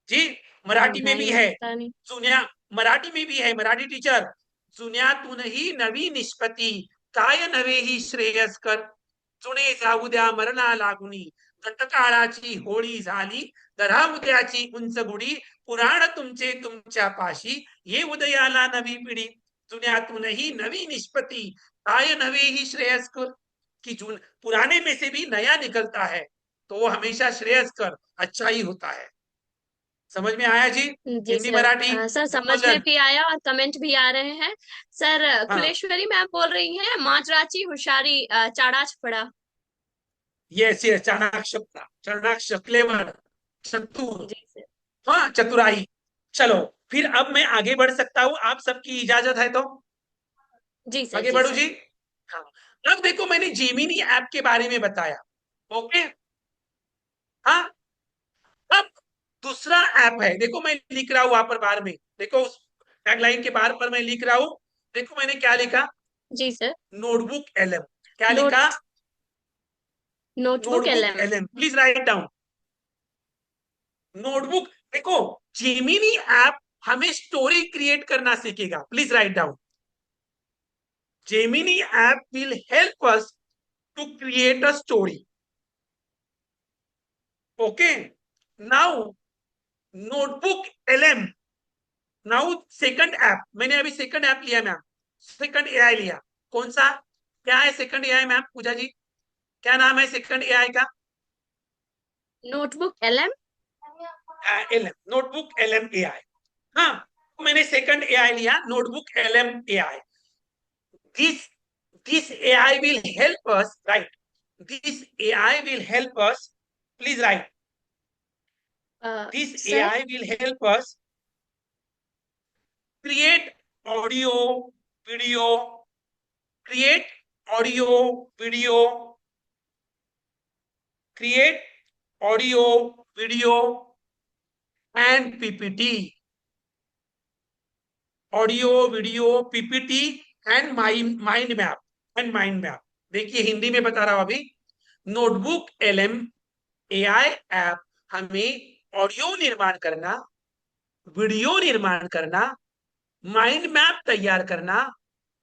जी। हम मराठी में हैं भी है, हिंदुस्तानी। जुन्या मराठी में भी है, मराठी टीचर, जुन्यातून ही नवी निष्पत्ती, काय नवे ही श्रेयस्कर, जुने जाऊ द्या मरणा लागुनी, गतकाळाची होळी झाली, धरा उद्याची उंच गुढी, पुराण तुमचे तुमच्या पाशी, ये उदयाला नवी पिढी, जुन्यातूनही नवी निष्पत्ती, काय नवे ही श्रेयस्कर, कि पुराने में से भी नया निकलता है तो वो हमेशा श्रेयस्कर, अच्छा ही होता है। समझ में आया जी? जी हिंदी सर। मराठी सर दोनों समझ में जन। भी आया और कमेंट भी आ रहे हैं। सर हाँ कुलेश्वरी मैम बोल रही हैं माजराची हुशारी चाड़ाच पड़ा। यस यस, चाणाक्ष, चाणाक्ष, क्लेवर, चतुर, जी सर। हाँ चतुराई। चलो फिर अब मैं आगे बढ़ सकता हूँ, आप सबकी इजाजत है तो जी सर, आगे जी बढ़ू सर। जी। हाँ, अब देखो मैंने जेमिनी ऐप के बारे में बताया, ओके। हाँ, अब दूसरा ऐप है, देखो मैं लिख रहा हूं वहां पर बाहर में, देखो उस टैगलाइन के बाहर पर मैं लिख रहा हूं, देखो मैंने क्या लिखा, जी सर। Notebook L M. क्या नोट लिखा, notebook notebook L M. L M, please write down notebook. देखो जेमिनी ऐप हमें स्टोरी क्रिएट करना सीखेगा, please write down, Gemini app will help us to create a story, okay. Now notebook L M, now second app, मैंने अभी सेकंड ऐप लिया मैम, सेकंड एआई लिया। कौन सा, क्या है second AI ma'am, Pooja ji क्या नाम है सेकंड एआई का? Notebook L M. LM, notebook LM AI. हाँ, तो मैंने सेकंड एआई लिया, notebook LM AI. this this AI will help us, right? This AI will help us, please write, this sir AI will help us create audio, video, create audio, video, create audio, video and PPT, audio, video, PPT and mind map and mind map। देखिए हिंदी में बता रहा हूं अभी, नोटबुक एलएम एआई ऐप हमें ऑडियो निर्माण करना, वीडियो निर्माण करना, माइंड मैप तैयार करना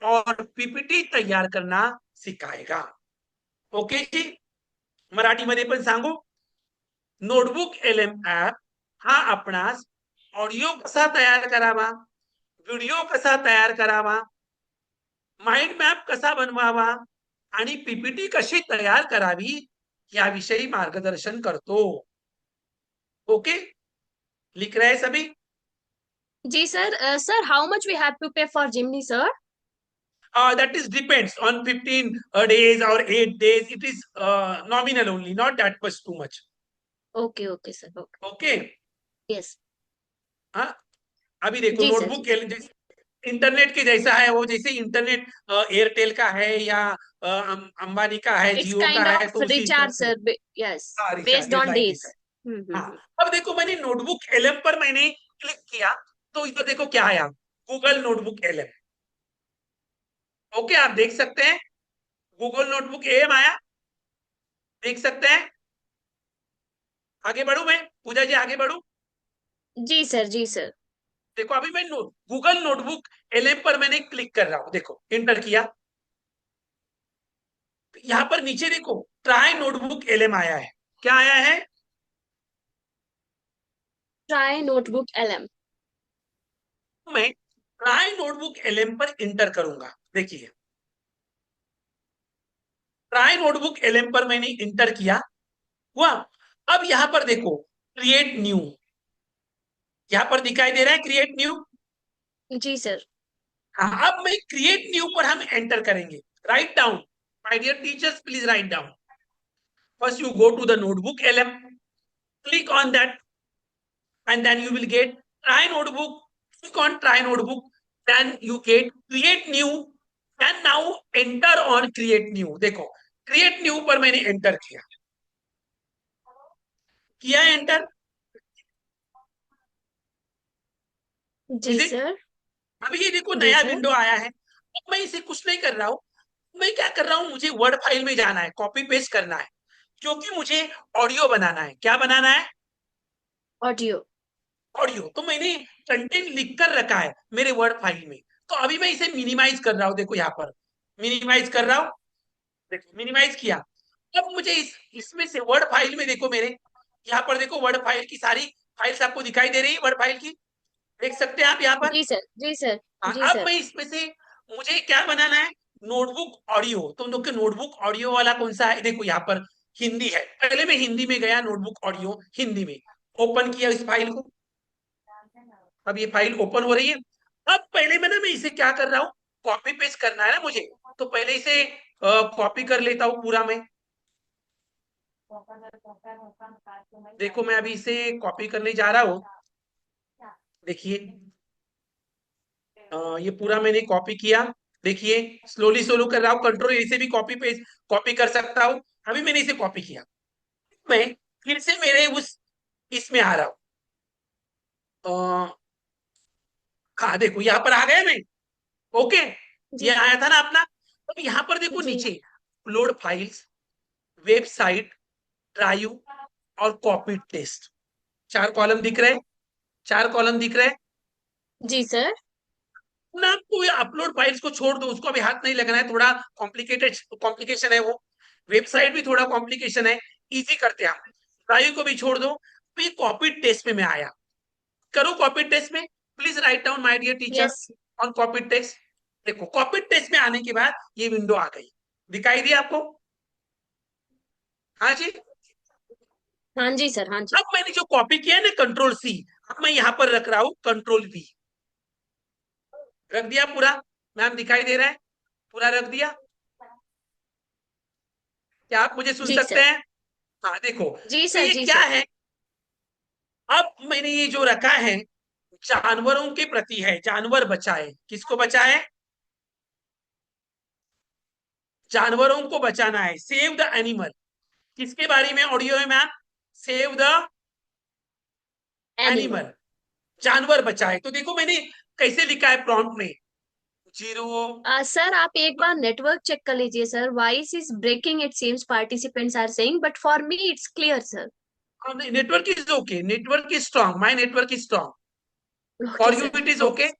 और पीपीटी तैयार करना सिखाएगा, ओके जी। मराठीमध्ये पण सांगू, नोटबुक एलएम ऍप हा आपणास ऑडिओ कसा तयार करावा, व्हिडिओ कसा तयार करावा, माइंड मॅप कसा बनवावा आणि पीपीटी कशी तयार करावी याविषयी मार्गदर्शन करतो, ओके। लिख रहे हैं सभी? जी sir. Sir how much we have to pay for Jimny sir? That is depends on 15 days or 8 days. It is nominal only, not that much too much. Okay okay sir, okay. Okay. Yes. हाँ, अभी देखो जी सर, जी नोटबुक इंटरनेट के जैसा है वो, जैसे इंटरनेट एयरटेल का है या अंबानी का है, इट्स जियो का काइंड है, ऑफ तो उसी हिसाब रिचार्ज से। सर। यस। हाँ recharge, based yes on like days. This. हाँ, अब देखो मैंने नोटबुक एलएम पर मैंने क्लिक किया तो इधर देखो क्या आया, गूगल नोटबुक एलएम। ओके, आप देख सकते हैं गूगल नोटबुक एम आया, देख सकते हैं? आगे बढ़ू मैं, पूजा जी आगे बढ़ू? जी सर, जी सर। देखो अभी मैं गूगल नोटबुक एलएम पर मैंने क्लिक कर रहा हूं, देखो इंटर किया, यहां पर नीचे देखो ट्राई नोटबुक एलएम आया है। क्या आया है? Try notebook LM. मैं ट्राई नोटबुक एलएम पर इंटर करूंगा। देखिए ट्राई नोटबुक एलएम पर मैंने इंटर किया, हुआ। अब यहां पर देखो क्रिएट न्यू, यहां पर दिखाई दे रहा है क्रिएट न्यू। जी सर। हाँ, अब मैं क्रिएट न्यू पर हम एंटर करेंगे। Write down my dear teachers, please write down. First you go to the notebook LM, click on that, and then you will get try notebook. Click on try notebook, then you get create new, and now enter on create new। देखो create new पर मैंने एंटर किया एंटर। जी इज इट? सर। अभी ये देखो जी नया सर। विंडो आया है। अब मैं इसे कुछ नहीं कर रहा हूं, मैं क्या कर रहा हूं, मुझे वर्ड फाइल में जाना है, कॉपी पेस्ट करना है, क्योंकि मुझे ऑडियो बनाना है। क्या बनाना है? ऑडियो। ऑडियो। तो मैंने कंटेंट लिख कर रखा है मेरे वर्ड फाइल में, तो अभी मैं इसे मिनिमाइज कर रहा हूं। देखो यहाँ पर मिनिमाइज कर रहा हूं, देखो मिनिमाइज किया। अब मुझे इसमें से वर्ड फाइल में देखो मेरे, यहाँ पर देखो वर्ड फाइल की सारी फाइल्स आपको दिखाई दे रही है, वर्ड फाइल की देख सकते हैं आप यहाँ पर। जी सर, जी सर। हाँ, जी अब सर। मैं इसमें से मुझे क्या बनाना है, नोटबुक ऑडियो। तो लोग के नोटबुक ऑडियो वाला कौन सा है, देखो यहाँ पर हिंदी है। पहले मैं हिंदी में गया, नोटबुक ऑडियो हिंदी में ओपन किया इस फाइल को। अब ये फाइल ओपन हो रही है। अब पहले मैं इसे क्या कर रहा हूँ, कॉपी पेस्ट करना है ना मुझे, तो पहले इसे कॉपी कर लेता हूँ पूरा मैं। देखो मैं अभी इसे कॉपी करने जा रहा हूँ। देखिए ये पूरा मैंने कॉपी किया। देखिए स्लोली स्लो कर रहा हूँ, कंट्रोल इसे भी कॉपी पेस्ट कॉपी कर सकता हूँ। अभी मैंने इसे कॉपी किया, मैं फिर से मेरे उस इसमें आ रहा हूँ। हाँ देखो यहाँ पर आ गया मैं। ओके, जी ये आया था ना अपना। अब यहाँ पर देखो जी। नीचे अपलोड फाइल्स, वेबसाइट, ड्राइव और कॉपी टेस्ट, चार कॉलम दिख रहे हैं, चार कॉलम दिख रहे हैं जी सर। ना। आपको अपलोड फाइल्स को छोड़ दो, उसको अभी हाथ नहीं लगना है, थोड़ा कॉम्प्लिकेटेड कॉम्प्लिकेशन है वो। वेबसाइट भी थोड़ा कॉम्प्लिकेशन है, इजी करते हैं हम। ड्राइव को भी छोड़ दो। तो ये कॉपी टेस्ट में मैं आया, करो कॉपी टेस्ट में। Please write down my dear teacher yes. On copy test. देखो कॉपी टेस्ट में आने के बाद ये विंडो आ गई, दिखाई दी आपको? हाँ जी। हाँ जी सर, हाँ जी। अब मैंने जो कॉपी किया है ना कंट्रोल सी, अब मैं यहां पर रख रहा हूं कंट्रोल वी। रख दिया पूरा, मैम दिखाई दे रहा है? पूरा रख दिया। क्या आप मुझे सुन जी सकते सर। हैं? हाँ देखो, जी तो सर। ये जी क्या सर। है, अब मैंने ये जो रखा है जानवरों के प्रति है, जानवर बचाए। किसको बचाए? जानवरों को बचाना है, सेव द एनिमल। किसके बारे में ऑडियो है ma'am? Save the animal. Animal, जानवर बचाए। तो देखो मैंने कैसे लिखा है प्रॉम्प्ट में, जीरो। सर आप एक बार नेटवर्क चेक कर लीजिए sir, voice is breaking it seems, participants are saying, but for me it's clear sir. Network is okay, network is strong, my network is strong. Okay for you sir. It is okay. Okay,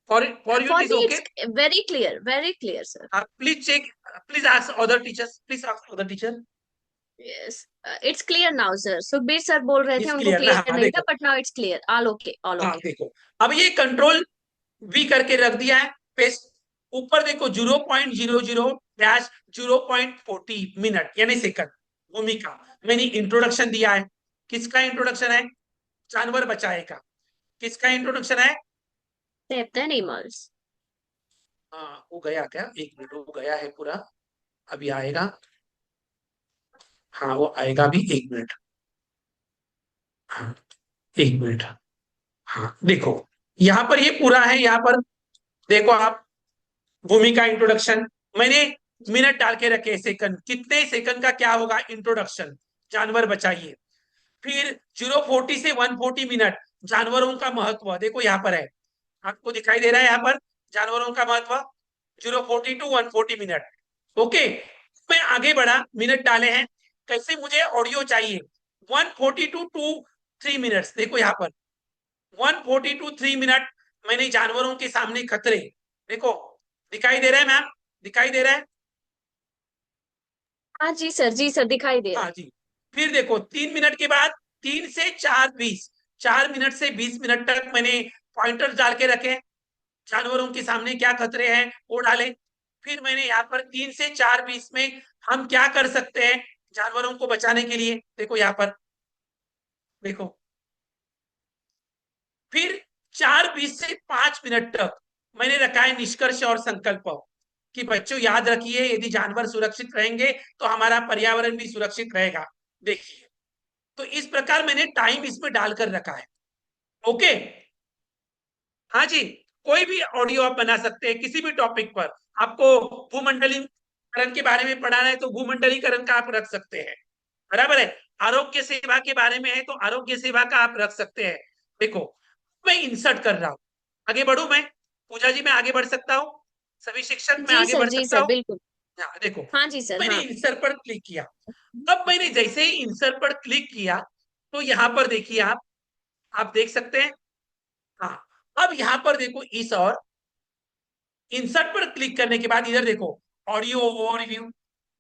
for you it for is me okay. It's very clear sir. Please check, please ask other teachers, please ask other teacher. Yes, it's clear now sir. Sukhbir sir बोल रहे थे इज उनको क्लियर ना? क्लियर हाँ नहीं था, देखो, but now it's clear, all okay, all हाँ ओके। देखो, अब ये कंट्रोल वी करके रख दिया है पेस्ट। ऊपर देखो 0.00 डैश 0.40 मिनट यानी सेकंड, भूमिका। मैंने इंट्रोडक्शन दिया है। किसका इंट्रोडक्शन है? जानवर बचाएगा। किसका इंट्रोडक्शन है? Save the animals. हाँ वो गया क्या, एक मिनट, वो गया है पूरा, अभी आएगा। हाँ वो आएगा अभी, एक मिनट। हाँ एक मिनट। हाँ देखो यहाँ पर ये पूरा है, यहाँ पर देखो आप, भूमिका इंट्रोडक्शन। मैंने मिनट डाल के रखे, सेकंड, कितने सेकंड का क्या होगा इंट्रोडक्शन, जानवर बचाइए। फिर 040 से 140 मिनट, जानवरों का महत्व देखो यहाँ पर है, आपको दिखाई दे रहा है यहाँ पर जानवरों का महत्व, 040 टू 140 मिनट। ओके, मैं आगे बढ़ा, मिनट डाले हैं, कैसे मुझे ऑडियो चाहिए 142 टू 3 मिनट्स। देखो यहाँ पर 140 टू 3 मिनट मैंने जानवरों के सामने खतरे, देखो दिखाई दे रहा है मैम, दिखाई दे रहा है? हाँ जी सर दिखाई दे रहा हाँ है। जी। फिर देखो 3 मिनट के बाद 3 से 4:20, 4 मिनट से 20 मिनट तक मैंने पॉइंटर्स डाल के रखे, जानवरों के सामने क्या खतरे हैं वो डाले। फिर मैंने यहाँ पर 3 से 4:20 में हम क्या कर सकते हैं जानवरों को बचाने के लिए, देखो यहाँ पर देखो। फिर 4:20 से 5 मिनट तक मैंने रखा है निष्कर्ष और संकल्प कि बच्चों याद रखिए यदि जानवर सुरक्षित रहेंगे तो हमारा पर्यावरण भी सुरक्षित रहेगा। देखिए तो इस प्रकार मैंने टाइम इसमें डालकर रखा है। ओके, हाँ जी, कोई भी ऑडियो आप बना सकते हैं किसी भी टॉपिक पर। आपको भूमंडलीकरण के बारे में पढ़ाना है तो भूमंडलीकरण का आप रख सकते हैं, बराबर है। आरोग्य सेवा के बारे में है तो आरोग्य सेवा का आप रख सकते हैं। देखो मैं इंसर्ट कर रहा हूं, आगे बढ़ू मैं? पूजा जी मैं आगे बढ़ सकता हूँ? सभी शिक्षक मैं आगे बढ़ जी सकता सर हूँ? बिल्कुल। हाँ देखो हाँ जी सर मैंने हाँ। इंसर्ट पर क्लिक किया। अब मैंने जैसे ही इंसर्ट पर क्लिक किया तो यहाँ पर देखिए आप देख सकते हैं। हाँ, अब यहाँ पर देखो इस और इंसर्ट पर क्लिक करने के बाद इधर देखो audio overview,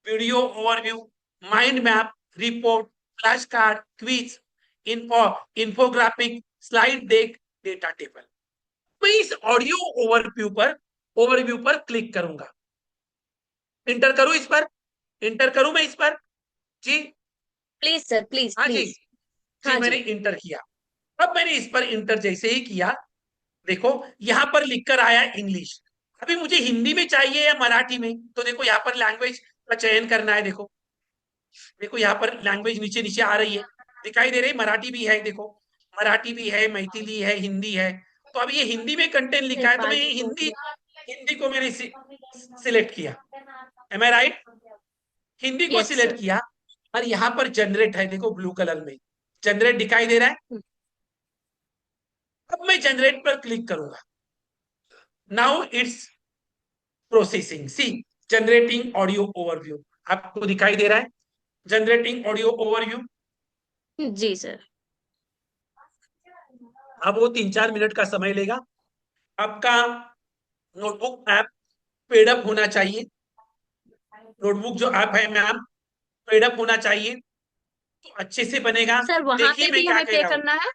video overview, mind map, report, flash card, quiz, infographic, slide देख, डेटा टेबल। मैं इस ऑडियो ओवरव्यू पर क्लिक करूंगा। इंटर करूं इस पर? इंटर करूं मैं इस पर? जी प्लीज सर प्लीज हाँ जी। प्लीज। जी हाँ मैंने जी। इंटर किया। अब मैंने इस पर इंटर जैसे ही किया देखो यहां पर लिखकर आया इंग्लिश। अभी मुझे हिंदी में चाहिए या मराठी में, तो देखो यहाँ पर लैंग्वेज का चयन करना है। देखो देखो यहाँ पर लैंग्वेज नीचे नीचे आ रही है, दिखाई दे रही है। मराठी भी है, देखो मराठी भी है, मैथिली है, हिंदी है। तो अब ये हिंदी में कंटेंट लिखा है तो मैं ये हिंदी हिंदी को मैंने सिलेक्ट किया। एम आई राइट? हिंदी को यस सिलेक्ट सर। किया और यहाँ पर जनरेट है, देखो ब्लू कलर में जनरेट दिखाई दे रहा है। अब मैं जनरेट पर क्लिक करूंगा। Now it's processing, see generating audio overview, आपको दिखाई दे रहा है जनरेटिंग ऑडियो ओवरव्यू। जी सर। अब वो 3-4 मिनट का समय लेगा। आपका नोटबुक ऐप पेडअप होना चाहिए, नोटबुक जो ऐप है मैम पेडअप होना चाहिए तो अच्छे से बनेगा। सर वहां देखिए पे मैं भी क्या हमें कह पे रहा हूँ। करना है?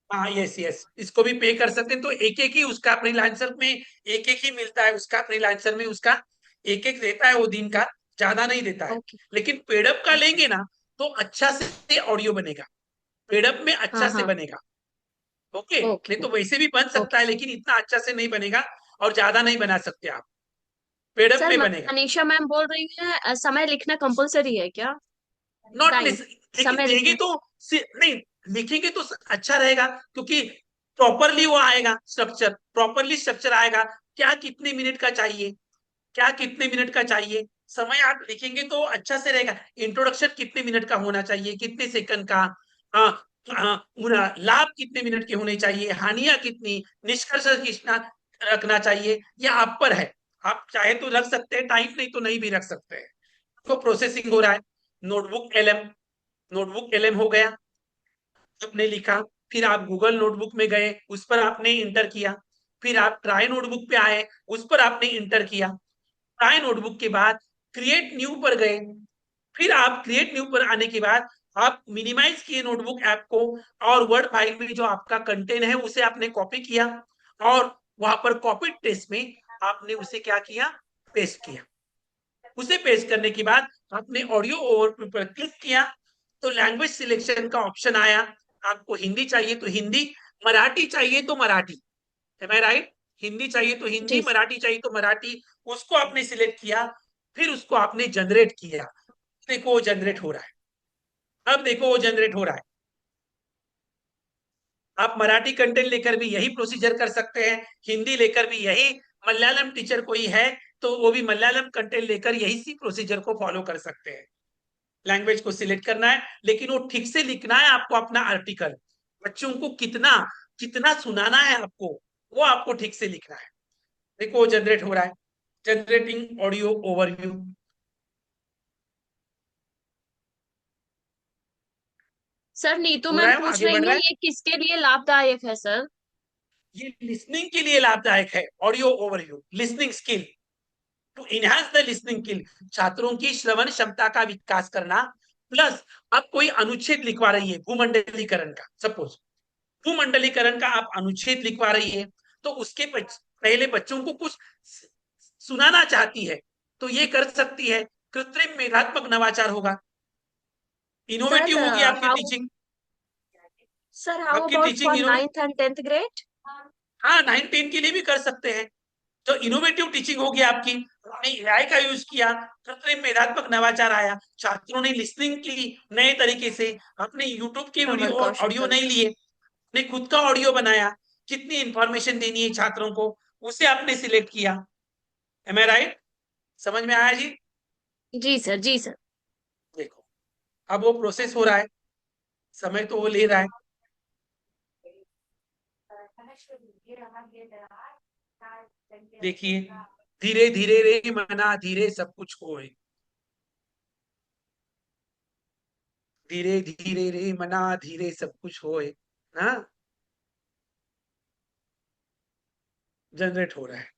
हाँ यस यस, इसको भी पे कर सकते हैं। तो एक एक ही उसका फ्रीलांसर में एक एक ही मिलता है, उसका फ्रीलांसर में उसका एक एक देता है वो दिन का, ज्यादा नहीं देता है। ओके। लेकिन पेडअप का ओके। लेंगे ना तो अच्छा से ऑडियो बनेगा, पेडअप में अच्छा हाँ से हाँ। बनेगा। ओके, नहीं ओके। तो वैसे भी बन सकता ओके है सर। लेकिन इतना अच्छा से नहीं बनेगा और ज्यादा नहीं बना सकते आप, पेडअप सर में बनेगा। मनीषा मैम बोल रही है समय लिखना कंपलसरी है क्या? नॉट टाइम, लेकिन समय देंगे लिखना। तो नहीं, लिखेंगे तो अच्छा रहेगा क्योंकि प्रॉपरली वो आएगा, स्ट्रक्चर प्रॉपरली स्ट्रक्चर आएगा। क्या कितने मिनट का चाहिए, क्या कितने मिनट का चाहिए, समय आप लिखेंगे तो अच्छा से रहेगा। इंट्रोडक्शन कितने मिनट का होना चाहिए, कितने सेकंड का, आ, लाभ कितने मिनट के होने चाहिए, हानियां कितनी, निष्कर्ष कितना रखना चाहिए, यह आप पर है। आप चाहे तो रख सकते हैं टाइम, नहीं तो नहीं भी रख सकते हैं। तो प्रोसेसिंग हो रहा है। नोटबुक एलएम, नोटबुक एलएम हो गया, आपने लिखा। फिर आप गूगल नोटबुक में गए, उस पर आपने इंटर किया। फिर आप ट्राई नोटबुक पे आए, उस पर आपने इंटर किया। ट्राई नोटबुक के बाद क्रिएट न्यू पर गए। फिर आप क्रिएट न्यू पर आने के बाद आप मिनिमाइज किए नोटबुक ऐप को और वर्ड फाइल में जो आपका कंटेंट है उसे आपने कॉपी किया और वहां पर कॉपी टेस्ट में आपने उसे क्या किया, पेस्ट किया। उसे पेस्ट करने के बाद आपने ऑडियो ओवरव्यू पर क्लिक किया तो लैंग्वेज सिलेक्शन का ऑप्शन आया। आपको हिंदी चाहिए तो हिंदी, मराठी चाहिए तो मराठी, एम आई राइट? हिंदी चाहिए तो हिंदी, जी मराठी चाहिए तो मराठी, उसको आपने सिलेक्ट किया। फिर उसको आपने जनरेट किया। देखो वो जनरेट हो रहा है, अब देखो वो जनरेट हो रहा है। आप मराठी कंटेंट लेकर भी यही प्रोसीजर कर सकते हैं, हिंदी लेकर भी यही, मलयालम टीचर कोई है तो वो भी मलयालम कंटेंट लेकर यही सी प्रोसीजर को फॉलो कर सकते हैं। लैंग्वेज को सिलेक्ट करना है लेकिन वो ठीक से लिखना है आपको अपना आर्टिकल। बच्चों को कितना कितना सुनाना है आपको, वो आपको ठीक से लिखना है। देखो वो जनरेट हो रहा है, generating audio overview. Sir Neetu हो रहा मैम है, पूछ आगे बढ़ रही रहा है है। ये किसके लिए लाभदायक है सर? ये लिसनिंग के लिए लाभदायक है। Audio overview, listening skill to enhance the listening skill, छात्रों की श्रवण क्षमता का विकास करना। प्लस अब कोई अनुच्छेद लिखवा रही है भूमंडलीकरण का, सपोज भूमंडलीकरण का आप अनुच्छेद लिखवा रही है, तो उसके पहले बच्चों को कुछ सुनाना चाहती है, तो ये कर सकती है। कृत्रिम मेधात्मक नवाचार होगा, सर इनोवेटिव होगी आपकी हाउ टीचिंग। सर हाउ आपकी about teaching for 9th and 10th grade? हाँ 9-10 के लिए भी कर सकते हैं। जो इनोवेटिव टीचिंग होगी आपकी, हमने एआई का यूज किया, कृत्रिम मेधात्मक नवाचार आया, छात्रों ने लिसनिंग की नए तरीके से, अपने यूट्यूब के श्रवण वीडियो और ऑडियो कौशल। नहीं लिए, अपने खुद का ऑडियो बनाया, कितनी इंफॉर्मेशन देनी है छात्रों को, उसे आपने सिलेक्ट किया। एम आई राइट? समझ में आया जी? जी सर, जी सर। देखो, अब वो प्रोसेस हो रहा है, समय तो वो ले रहा है। देखिए, धीरे धीरे रे मना धीरे सब कुछ होए, धीरे धीरे रे मना धीरे सब कुछ होए ना, जनरेट हो रहा है।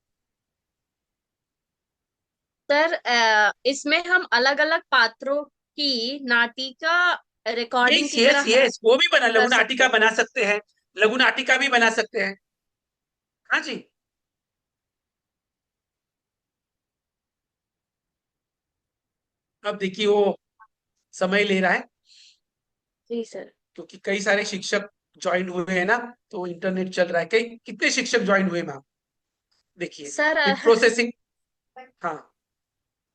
सर इसमें हम अलग अलग पात्रों की नाटिका रिकॉर्डिंग यस की यस तरह यस, वो भी बना, कर लघु सकते नाटिका हैं। बना सकते हैं, लघु नाटिका भी बना सकते हैं। हाँ जी। अब देखिए वो समय ले रहा है, जी सर। क्योंकि कई सारे शिक्षक ज्वाइन हुए हैं ना, तो इंटरनेट चल रहा है। कई कितने शिक्षक ज्वाइन हुए मैम? देखिए, सर फिर प्रोसेसिंग। हाँ,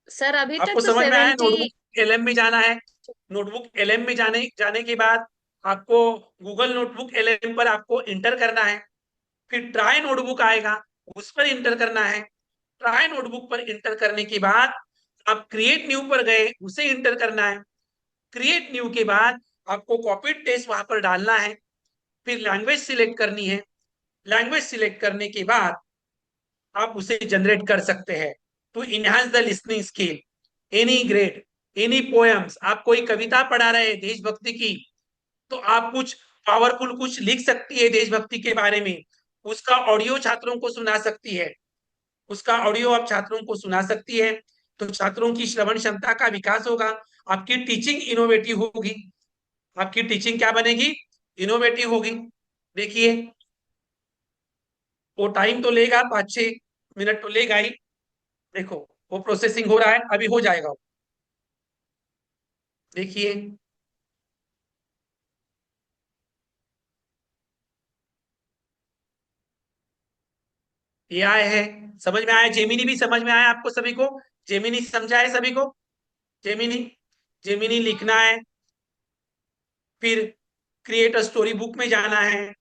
सर अभी तक आपको तो समझ में आया? 70। नोटबुक एलएम में जाना है। नोटबुक एलएम में जाने जाने के बाद आपको गूगल नोटबुक एलएम पर आपको इंटर करना है। फिर ट्राई नोटबुक आएगा, उस पर इंटर करना है। ट्राई नोटबुक पर इंटर करने के बाद आप क्रिएट न्यू पर गए, उसे इंटर करना है। क्रिएट न्यू के बाद आपको कॉपी टेस्ट वहां पर डालना है। फिर लैंग्वेज सिलेक्ट करनी है। लैंग्वेज सिलेक्ट करने के बाद आप उसे जनरेट कर सकते हैं to enhance the listening skill. Any grade, any poems, आप कोई कविता पढ़ा रहे हैं देशभक्ति की, तो आप कुछ पावरफुल कुछ लिख सकती है देशभक्ति के बारे में, उसका ऑडियो छात्रों को सुना सकती है। उसका ऑडियो आप छात्रों को सुना सकती है, तो छात्रों की श्रवण क्षमता का विकास होगा। आपकी टीचिंग इनोवेटिव होगी। आपकी टीचिंग क्या बनेगी? इनोवेटिव होगी। देखिए, वो टाइम तो लेगा, 5-6 मिनट तो लेगा ही। देखो, वो प्रोसेसिंग हो रहा है, अभी हो जाएगा वो। देखिए, एआई है, समझ में आया? जेमिनी भी समझ में आया आपको सभी को? जेमिनी समझा है सभी को? जेमिनी, जेमिनी लिखना है, फिर क्रिएट अ स्टोरी बुक में जाना है,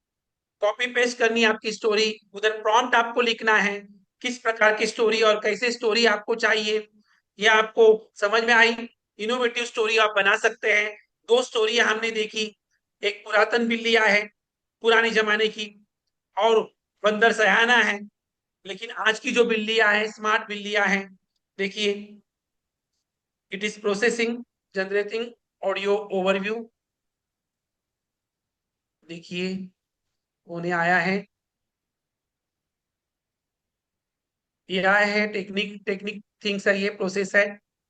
कॉपी पेस्ट करनी है आपकी स्टोरी, उधर प्रॉम्प्ट आपको लिखना है, किस प्रकार की स्टोरी और कैसे स्टोरी आपको चाहिए, ये आपको समझ में आई। इनोवेटिव स्टोरी आप बना सकते हैं। 2 स्टोरी हमने देखी, एक पुरातन बिल्लियां है, पुराने जमाने की, और बंदर सयाना है। लेकिन आज की जो बिल्लियां हैं, स्मार्ट बिल्लियां हैं। देखिए, it is processing, generating audio overview. देखिए, होने आया है। ये आया है, टेक्निक टेक्निक थिंग्स है, ये प्रोसेस है,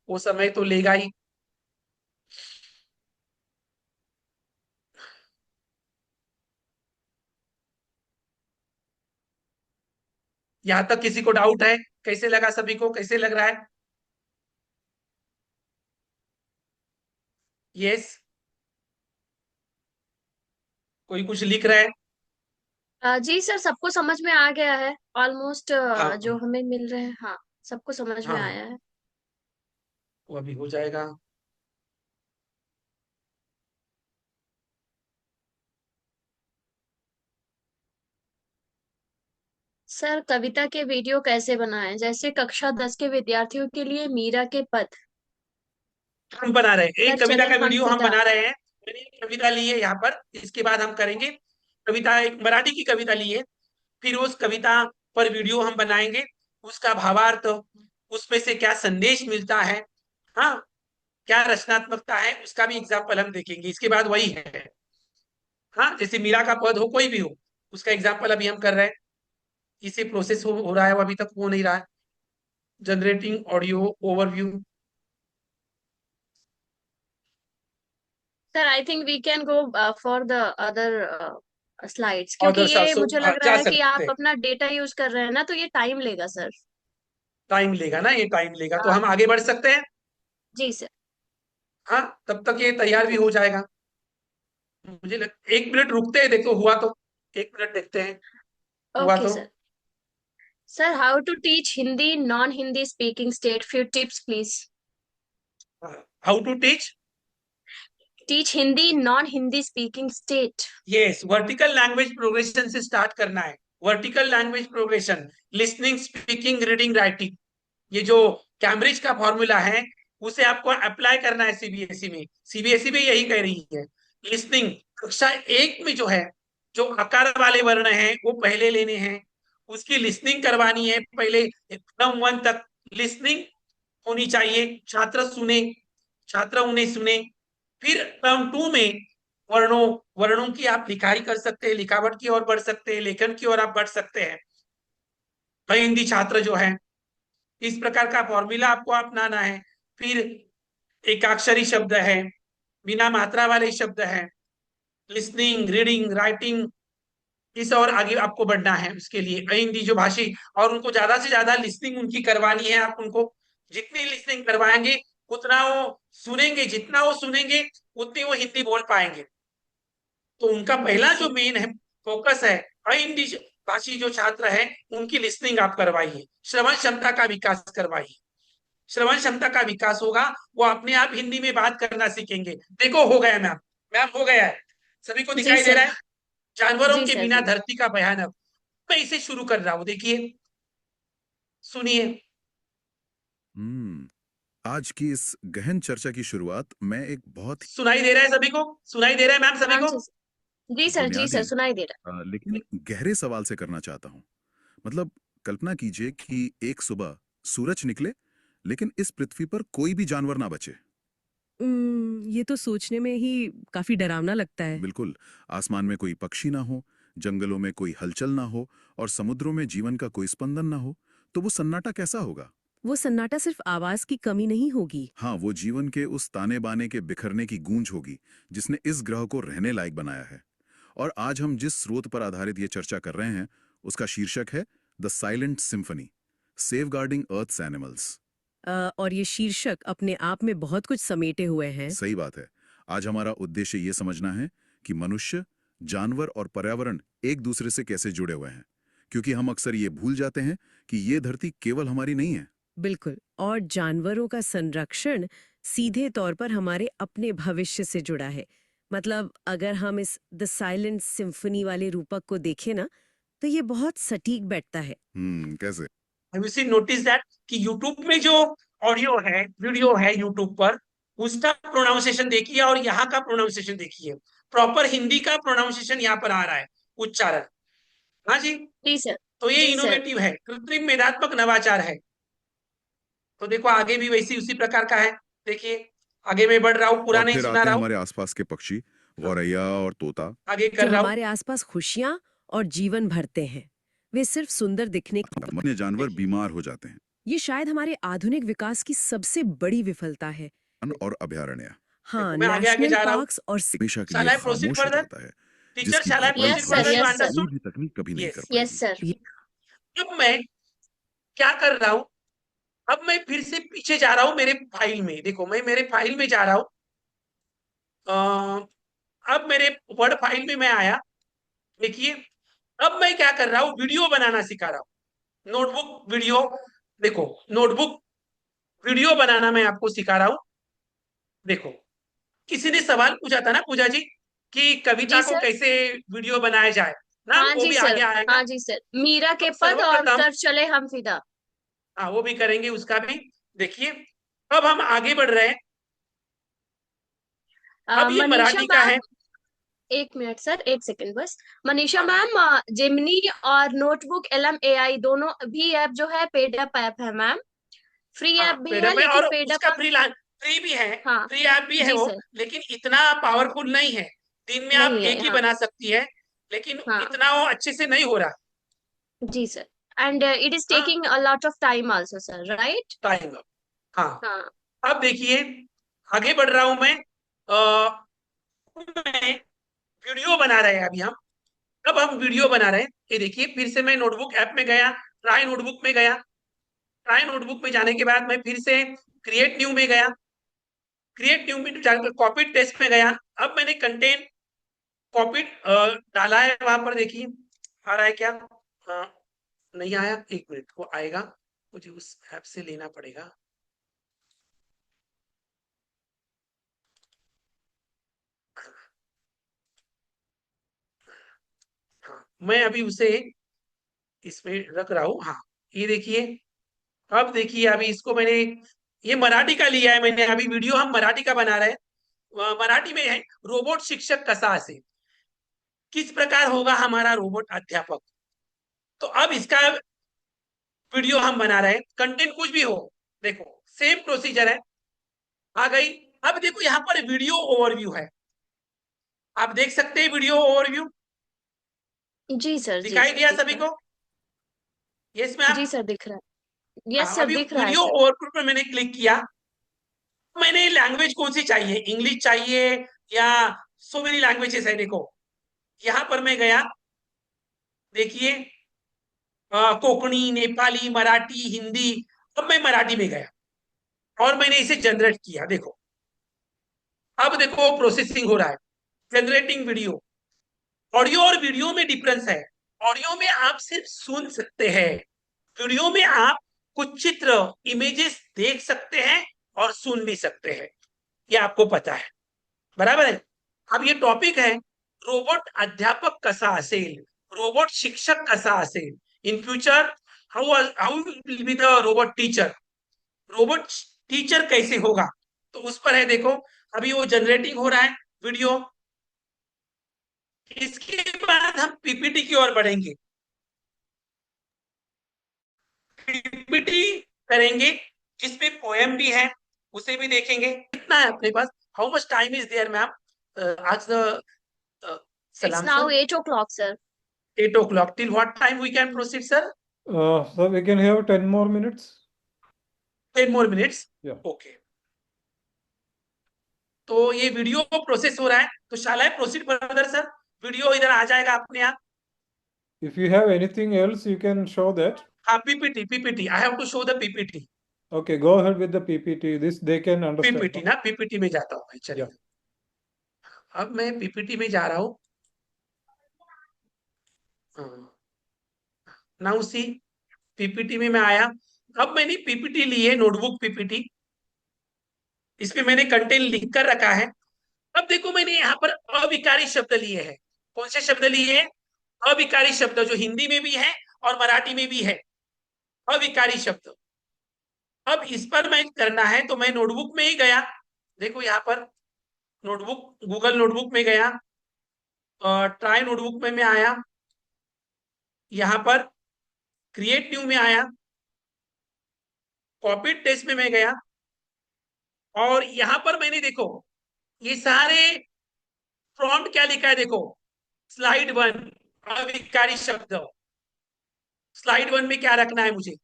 वो समय तो लेगा ही। यहां तक किसी को डाउट है? कैसे लगा सभी को? कैसे लग रहा है? यस, कोई कुछ लिख रहा है? जी सर, सबको समझ में आ गया है ऑलमोस्ट। जो हाँ हमें मिल रहे हैं, हाँ, सबको समझ में हाँ, आया है। वो अभी हो जाएगा। सर कविता के वीडियो कैसे बनाएं? जैसे कक्षा 10 के विद्यार्थियों के लिए मीरा के पद। हम बना रहे हैं, सर एक कविता चले का हम वीडियो हम फिदा। बना रहे हैं। मैंने एक कविता ली है यहाँ पर, इसके बाद हम करेंगे कविता, एक मराठी की कविता ली है, फिर उस कविता पर वीडियो हम बनाएंगे, उसका भावार्थ, उसमें से क्या संदेश मिलता है, हाँ, क्या रचनात्मकता है, उसका भी एग्जाम्पल हम देखेंगे। इसके बाद वही है, हाँ, जैसे मीरा का पद हो, कोई भी हो, उसका एग्जाम्पल अभी हम कर रहे हैं। इसे प्रोसेस हो रहा है, वो अभी तक हो नहीं रहा है। Generating audio overview. Sir I think we can go for the other slides, क्योंकि अदर ये मुझे हाँ, लग रहा जा है कि सकते आप हैं। अपना डेटा यूज कर रहे हैं ना, तो ये टाइम लेगा सर। टाइम लेगा ना, ये टाइम लेगा, तो हाँ हम आगे बढ़ सकते हैं। जी सर। हाँ, तब तक ये तैयार भी हो जाएगा। एक मिनट रुकते हैं, देखो हुआ तो। एक मिनट देखते हैं, हुआ ओके तो। Sir. Sir, how to teach Hindi non Hindi speaking state, few tips please. How to teach. Teach Hindi non Hindi speaking state. Yes, vertical language progression से स्टार्ट करना है। Vertical language progression, listening, speaking, reading, writing. ये जो कैम्ब्रिज का फॉर्मूला है, उसे आपको अप्लाई करना है सीबीएसई में। सीबीएसई में यही कह रही है। लिसनिंग, कक्षा 1 में जो है, जो आकार वाले वर्ण हैं वो पहले लेने हैं, उसकी लिसनिंग करवानी है पहले। टर्म 1 तक लिसनिंग होनी चाहिए, छात्र सुने, छात्र उन्हें सुने। फिर टर्म 2 में वर्णों वर्णों की आप लिखाई कर सकते हैं, लिखावट की ओर बढ़ सकते हैं, लेखन की ओर आप बढ़ सकते हैं। हिंदी छात्र जो है, इस प्रकार का फॉर्मूला आपको अपनाना है। फिर एकाक्षरी शब्द है, बिना मात्रा वाले शब्द है, लिसनिंग, रीडिंग, राइटिंग, इस और आगे आपको बढ़ना है। उसके लिए हिंदी जो भाषी, और उनको ज्यादा से ज्यादा लिसनिंग उनकी करवानी है। आप उनको जितनी लिसनिंग करवाएंगे, उतना वो सुनेंगे, जितना वो सुनेंगे उतनी वो हिंदी बोल पाएंगे। तो उनका पहला जो मेन है फोकस है, हिंदी भाषी जो छात्र है उनकी लिसनिंग आप करवाइए, श्रवण क्षमता का विकास करवाइए। श्रवण क्षमता का विकास होगा, वो अपने आप हिंदी में बात करना सीखेंगे। देखो हो गया मैम, मैम हो गया है, सभी को जी दिखाई दे सर। रहा है। जानवरों जी के सर बिना जी। धरती का भयानक। मैं इसे शुरू कर रहा हूं, देखिए, सुनिए। हम्म आज की इस गहन चर्चा की शुरुआत मैं एक बहुत सुनाई दे रहा है सभी को? सुनाई दे रहा है मैम सभी हाँ को? जी सर। जी सर, जी सर, बुनियादी सुनाई दे रहा लेकिन गहरे सवाल से करना चाहता हूँ। मतलब कल्पना कीजिए कि एक सुबह सूरज निकले, लेकिन इस पृथ्वी पर कोई भी जानवर ना बचे। ये तो सोचने में ही काफी डरावना लगता है। बिल्कुल, आसमान में कोई पक्षी ना हो, जंगलों में कोई हलचल ना हो और समुद्रों में जीवन का कोई स्पंदन ना हो, तो वो सन्नाटा कैसा होगा? वो सन्नाटा सिर्फ आवाज की कमी नहीं होगी। हाँ, वो जीवन के उस ताने बाने के बिखरने की गूंज होगी जिसने इस ग्रह को रहने लायक बनाया है। और आज हम जिस स्रोत पर आधारित ये चर्चा कर रहे हैं, उसका शीर्षक है the silent symphony, safeguarding earth's animals. और ये शीर्षक अपने आप में बहुत कुछ समेटे हुए हैं। सही बात है। आज हमारा उद्देश्य ये समझना है कि मनुष्य, जानवर और पर्यावरण एक दूसरे से कैसे जुड़े हुए हैं, क्योंकि हम अक्सर ये भूल जाते हैं कि ये धरती केवल हमारी नहीं है। बिल्कुल, और जानवरों का संरक्षण सीधे तौर पर हमारे अपने भविष्य से जुड़ा है। मतलब अगर हम इस द साइलेंट सिम्फनी वाले रूपक को देखें ना, तो ये बहुत सटीक बैठता है। कैसे? Have you seen notice that कि YouTube में जो ऑडियो है, वीडियो है YouTube पर, उसका प्रोनाउंसिएशन देखिए और यहाँ का प्रोनाउंसिएशन देखिए। प्रॉपर हिंदी का प्रोनाउंसिएशन यहाँ पर आ रहा है, उच्चारण। हाँ जी। जी सर। तो ये जी सर। इनोवेटिव है, कृत्रिम मेधात्मक नवाचार है। तो देखो आगे भी वैसी उसी प्रकार का है। देखिए आगे मैं बढ़ रहा हूँ, पूरा और नहीं फिर सुना आते हैं रहा हूँ, हमारे आसपास के पक्षी, गौरैया और तोता। आगे कर जो रहा हूँ। हमारे आसपास खुशियां और जीवन भरते हैं। वे सिर्फ सुंदर दिखने अन्य जानवर बीमार हो जाते हैं। ये शायद हमारे आधुनिक विकास की सबसे बड़ी विफलता है। वन और अभयारण्य हाँ, मैं आगे आगे नेशनल जा रहा हूँ। पार्क्स और हमेशा के Shall लिए I proceed खामोश हो further? जाता है, टीचर, जिसकी shall I भरपाई Yes, sir, yes, sir. कोई भी तकनीक कभी नहीं Yes. कर यस सर। पाएगी। अब मैं क्या कर रहा हूँ, अब मैं फिर से पीछे जा रहा हूँ मेरे फाइल में। देखो मैं मेरे फाइल में जा रहा हूँ। अब मेरे वर्ड फाइल में मैं आया। देखिए अब मैं क्या कर रहा हूँ, वीडियो बनाना सिखा रहा हूँ। नोटबुक वीडियो, देखो नोटबुक वीडियो बनाना मैं आपको सिखा रहा हूँ। देखो किसी ने सवाल पूछा था ना पूजा जी, कि कविता जी को सर। कैसे वीडियो बनाया जाए ना, हाँ वो जी भी सर। आगे आएगा। हाँ जी सर, मीरा के अब पद और सर्वप्रथम, कर चले हम फिदा। हाँ वो भी करेंगे, उसका भी देखिए। अब हम आगे बढ़ रहे हैं। अब ये मनीषा मराठी का है। मैम, एक मिनट सर, एक सेकंड बस। मनीषा मैम, जेमिनी और नोटबुक एलएम एआई दोनों भी ऐप जो है पेड अप ऐप है मैम। फ्री हाँ ऐप भी है, पेडअप है, लेकिन और पेड उसका अप। फ्री भी है। हाँ फ्री ऐप भी है जी वो, सर। लेकिन इतना पावरफुल नहीं है। दिन में आप नहीं है, एक ही हाँ बना सकती है, लेकिन हाँ इतना वो अच्छे से नहीं हो रहा। जी सर। एंड इट इज हाँ, taking a lot of time also sir, right? Time up. हाँ, हाँ अब देखिए आगे बढ़ रहा हूं मैं। मैं वीडियो बना रहे हैं अभी हम। अब हम वीडियो बना रहे हैं, ये देखिए फिर से मैं नोटबुक ऐप में गया, ट्राई नोटबुक में गया। ट्राई नोटबुक में जाने के बाद मैं फिर से क्रिएट न्यू में गया, क्रिएट न्यू में जाकर कॉपी टेस्ट में गया। अब मैंने कंटेंट कॉपी डाला है, वहां पर देखिए आ रहा है क्या? हाँ, नहीं आया, एक मिनट वो आएगा, मुझे उस ऐप से लेना पड़ेगा। हाँ, मैं अभी उसे इसमें रख रहा हूँ। हाँ, ये देखिए, अब देखिए अभी इसको मैंने, ये मराठी का लिया है मैंने, अभी वीडियो हम मराठी का बना रहे हैं। मराठी में है, रोबोट शिक्षक कसा असेल, किस प्रकार होगा हमारा रोबोट अध्यापक। तो अब इसका वीडियो हम बना रहे हैं, कंटेंट कुछ भी हो, देखो सेम प्रोसीजर है। आ गई। अब देखो यहाँ पर वीडियो ओवरव्यू है, आप देख सकते हैं वीडियो ओवरव्यू, जी सर, जी दिखाई सर दिया दिख सभी रहा को? यस है। मैम। जी सर दिख रहा है, यस हाँ, सर अभी दिख रहा है वीडियो सर। ओवरव्यू पर मैंने क्लिक किया। मैंने लैंग्वेज कौन सी चाहिए, इंग्लिश चाहिए या सो मेनी लैंग्वेजेस है, देखो यहां पर मैं गया, देखिए कोंकणी, नेपाली, मराठी, हिंदी। अब मैं मराठी में गया और मैंने इसे जनरेट किया, देखो अब देखो प्रोसेसिंग हो रहा है, जनरेटिंग वीडियो। ऑडियो और वीडियो में डिफरेंस है, ऑडियो में आप सिर्फ सुन सकते हैं, वीडियो में आप कुछ चित्र, इमेजेस देख सकते हैं और सुन भी सकते हैं, ये आपको पता है, बराबर है। अब ये टॉपिक है, रोबोट अध्यापक कसा असेल, रोबोट शिक्षक कसा असेल in future, how how will be the robot teacher, robot teacher कैसे होगा, तो उस पर है, देखो अभी वो जनरेटिंग हो रहा है वीडियो। इसके बाद हम पीपीटी की ओर बढ़ेंगे, पीपीटी करेंगे जिसमें पोएम भी है, उसे भी देखेंगे। कितना है अपने पास, how much time is there ma'am? आज द इट्स सलाम now sir, 8 o'clock sir. 8 o'clock, till what time we can proceed sir? So we can have 10 more minutes. 10 more minutes, Yeah. okay। तो ये वीडियो प्रोसेस हो रहा है, तो शाला प्रोसीड फर्दर सर, वीडियो इधर आ जाएगा अपने आप। If you have anything else, you can show that. हाँ, PPT, PPT, I have to show the PPT. Okay, go ahead with the PPT. This they can understand. PPT ना, पीपीटी में जाता हूँ मैं, चलिए। अब मैं पीपीटी में जा रहा हूँ। नाउ सी, पीपीटी में मैं आया। अब मैंने पीपीटी ली है, नोटबुक पीपीटी, इसमें मैंने कंटेंट लिख कर रखा है। अब देखो मैंने यहाँ पर अविकारी शब्द लिए हैं, कौन से शब्द लिए हैं? अविकारी शब्द, जो हिंदी में भी है और मराठी में भी है, अविकारी शब्द। अब इस पर मैं करना है, तो मैं नोटबुक में ही गया, देखो यहाँ पर नोटबुक, गूगल नोटबुक में गया, ट्राई नोटबुक में मैं आया, यहाँ पर क्रिएट न्यू में आया, कॉपी टेस्ट में मैं गया, और यहाँ पर मैंने देखो ये सारे प्रॉम्प्ट क्या लिखा है, देखो स्लाइड 1 अविकारी शब्द, स्लाइड 1 में क्या रखना है मुझे,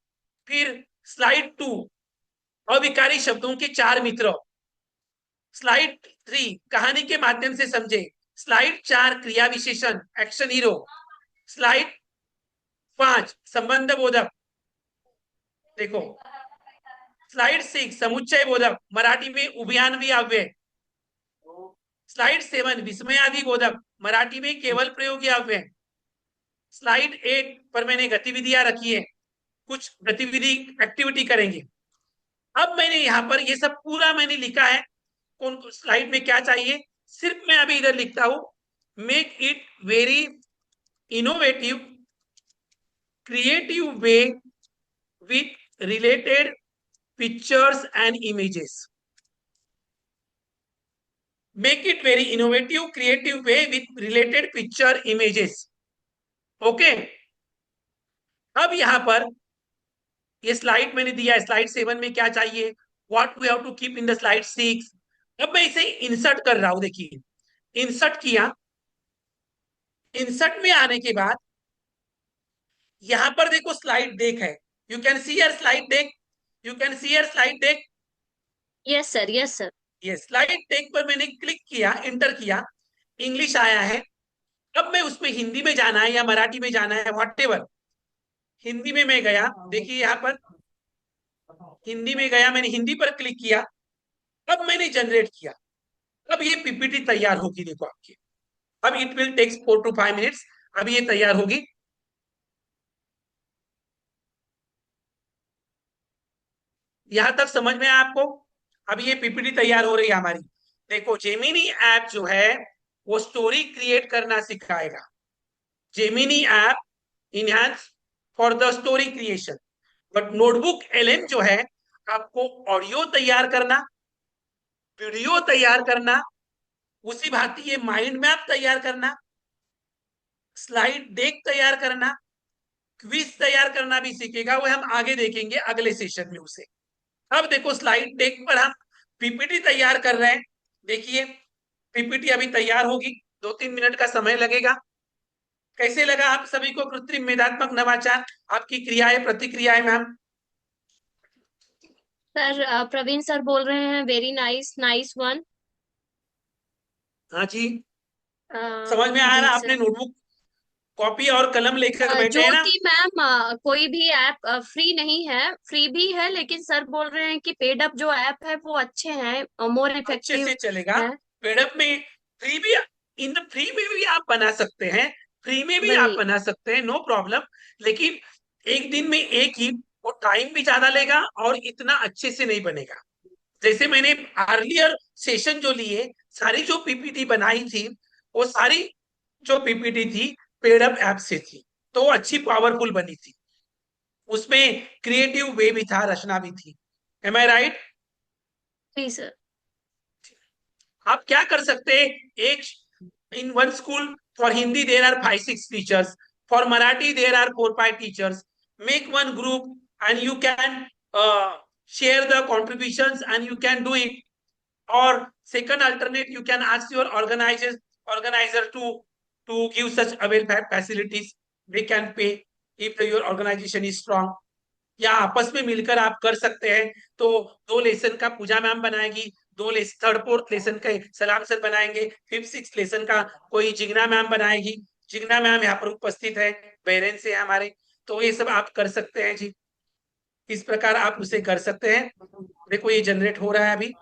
फिर स्लाइड 2 अविकारी शब्दों के 4 मित्र, स्लाइड 3 कहानी के माध्यम से समझे, स्लाइड 4 क्रिया विशेषण एक्शन हीरो, स्लाइड 5 संबंध बोधक, देखो स्लाइड 6 समुच्चय बोधक, मराठी में उभयान्वी अव्यय, स्लाइड 7 विस्मयादि बोधक, मराठी में केवल प्रयोगी अव्यय, स्लाइड 8 पर मैंने गतिविधियां रखी है, कुछ गतिविधि एक्टिविटी करेंगे। अब मैंने यहाँ पर ये सब पूरा मैंने लिखा है, कौन स्लाइड में क्या चाहिए, सिर्फ मैं अभी इधर लिखता हूं, make it very innovative creative way with related pictures and images, make it very innovative creative way with related picture images, okay. अब यहां पर ये स्लाइड मैंने दिया, स्लाइड 7 में क्या चाहिए, what we have to keep in the slide 6। अब मैं इसे इंसर्ट कर रहा हूं, देखिए इंसर्ट किया। इंसर्ट में आने के बाद यहां पर देखो स्लाइड डेक है, you can see your slide deck, you can see your slide deck. Yes sir, yes sir. ये स्लाइड डेक पर मैंने क्लिक किया, इंटर किया, इंग्लिश आया है। अब मैं उसमें हिंदी में जाना है या मराठी में जाना है, व्हाटएवर। हिंदी में मैं गया, देखिए यहाँ पर हिंदी में गया, मैंने हिंदी पर क्लिक किया। अब मैंने जनरेट किया, अब ये पीपीटी तैयार होगी, देखो आपकी। अब it will takes 4 to 5 minutes, अब ये तैयार होगी। यहां तक समझ में आया आपको? अब ये पीपीटी तैयार हो रही है हमारी। देखो जेमिनी ऐप जो है वो स्टोरी क्रिएट करना सिखाएगा। Gemini app enhance for the story creation. But notebook LM जो है आपको ऑडियो तैयार करना, वीडियो तैयार करना, उसी भांति ये माइंड मैप तैयार करना, स्लाइड डेक तैयार करना, क्विज तैयार करना भी सीखेगा। वो हम आगे देखेंगे अगले सेशन में उसे। अब देखो स्लाइड डेक पर हम पीपीटी तैयार कर रहे हैं। देखिए पीपीटी अभी तैयार होगी, 2-3 मिनट का समय लगेगा। कैसे लगा आप सभी को कृत्रिम मेधात्मक नवाचार? आपकी क्रियाएं प्रतिक्रियाएं मैम? सर प्रवीण सर बोल रहे हैं वेरी नाइस, नाइस वन। हाँ जी, समझ में आ जी रहा? सर। आपने नोटबुक कॉपी और कलम लेकर बैठे हैं ना? ज्योति मैम, कोई भी ऐप फ्री नहीं है, फ्री भी है, लेकिन सर बोल रहे हैं कि पेड अप जो ऐप है वो अच्छे हैं, मोर अच्छे इफेक्टिव से चलेगा। है। पेडअप में फ्री भी, इन फ्री में भी आप बना सकते हैं, फ्री में भी आप वही। बना सकते हैं, नो प्रॉब्लम। लेकिन एक दिन में एक ही, वो टाइम भी ज्यादा लेगा और इतना अच्छे से नहीं बनेगा। जैसे मैंने अर्लियर सेशन जो लिए, सारी जो पीपीटी बनाई थी, वो सारी जो पीपीटी थी पेडअप ऐप से थी, तो वो अच्छी पावरफुल बनी थी। उसमें क्रिएटिव वे भी था, रचना भी थी। एम आई राइट? जी सर। आप क्या कर सकते हैं? एक in one school, for Hindi there are 5-6 teachers, for Marathi there are 4-5 teachers. Make one group and you can share the contributions and you can do it. Or second alternate, you can ask your organizer to give such available facilities. They can pay if your organization is strong. या आपस में मिलकर आप कर सकते हैं। तो 2 लेसन का पूजा मैम बनाएगी, 2 थर्ड फोर्थ लेसन का सलाम सर बनाएंगे, 5th-6th लेसन का कोई जिग्ना मैम बनाएगी। जिग्ना मैम यहाँ पर उपस्थित है, पेरेंट्स है हमारे। तो ये सब आप कर सकते हैं जी, इस प्रकार आप उसे कर सकते हैं। देखो ये जनरेट हो रहा है अभी।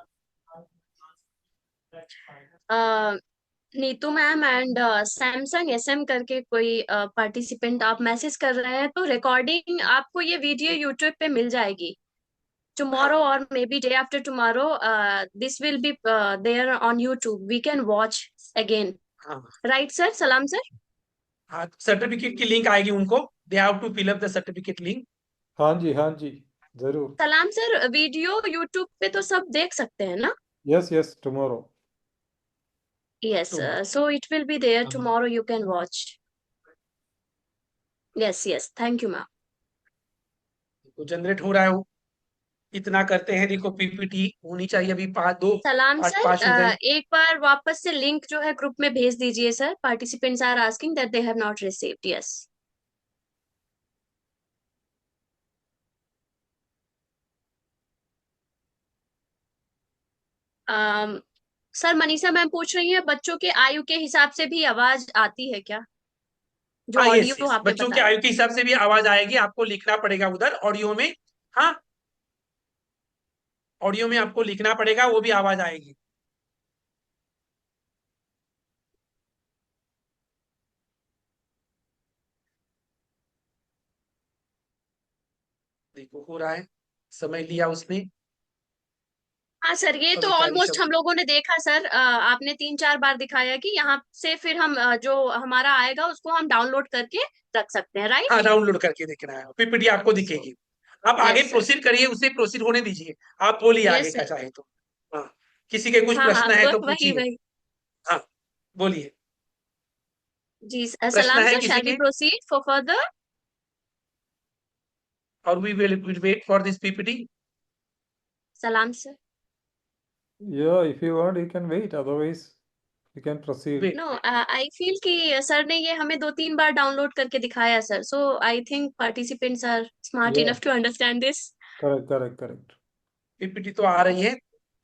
Neetu ma'am and Samsung SM करके कोई पार्टिसिपेंट आप मैसेज कर रहे हैं, तो रिकॉर्डिंग आपको ये वीडियो यूट्यूब पे मिल जाएगी tomorrow or maybe day after tomorrow. This will be there on YouTube. We can watch again. हाँ Right, sir? Salam, sir. हाँ, सर्टिफिकेट की लिंक आएगी उनको, they have to fill up the certificate link. हाँ जी, हाँ जी, जरूर। सलाम सर, वीडियो YouTube पे तो सब देख सकते हैं ना? Yes yes, tomorrow. Yes, so it will be there tomorrow. You can watch. Yes, yes. Thank you, ma'am. तो जनरेट हो रहा है वो, इतना करते हैं। देखो पीपीटी होनी चाहिए अभी सलाम 8 सर, 5 हो गए। एक बार वापस से लिंक जो है ग्रुप में भेज दीजिए sir. Participants are asking that they have not received. Yes. Sir Manisha ma'am पूछ रही है बच्चों के आयु के हिसाब से भी आवाज आती है क्या, जो हाँ यस ऑडियो यस, आपने बच्चों के बताया? आयु के हिसाब से भी आवाज आएगी, आपको लिखना पड़ेगा उधर ऑडियो में। हाँ, ऑडियो में आपको लिखना पड़ेगा, वो भी आवाज आएगी। देखो हो रहा है, समय लिया उसने। हाँ सर, ये तो अभिकारी ऑलमोस्ट शब्द, हम लोगों ने देखा सर। आपने 3-4 बार दिखाया कि यहाँ से फिर हम जो हमारा आएगा उसको हम डाउनलोड करके रख सकते हैं, राइट? हाँ डाउनलोड करके देखना है, पीपीटी आपको दिखेगी। आप आगे यस सर। प्रोसीड करिए, उसे प्रोसीड होने दीजिए। आप बोलिए आगे यस का सर। चाहे तो। हाँ, किसी के कुछ हाँ हाँ, प्रश्न है तो वही पूछिए। वही। हाँ बोलिए, जी प्रश्न सलाम है सर, किसी शैल वी के? Proceed for further? और we will wait for this PPT. सलाम sir. Yeah, if you want, you can wait. Otherwise, You can proceed. Wait, no I feel कि सर ने ये हमें 2-3 बार डाउनलोड करके दिखाया sir, so I think participants are smart Yeah. Enough to understand this. Correct. PPT तो आ रही है,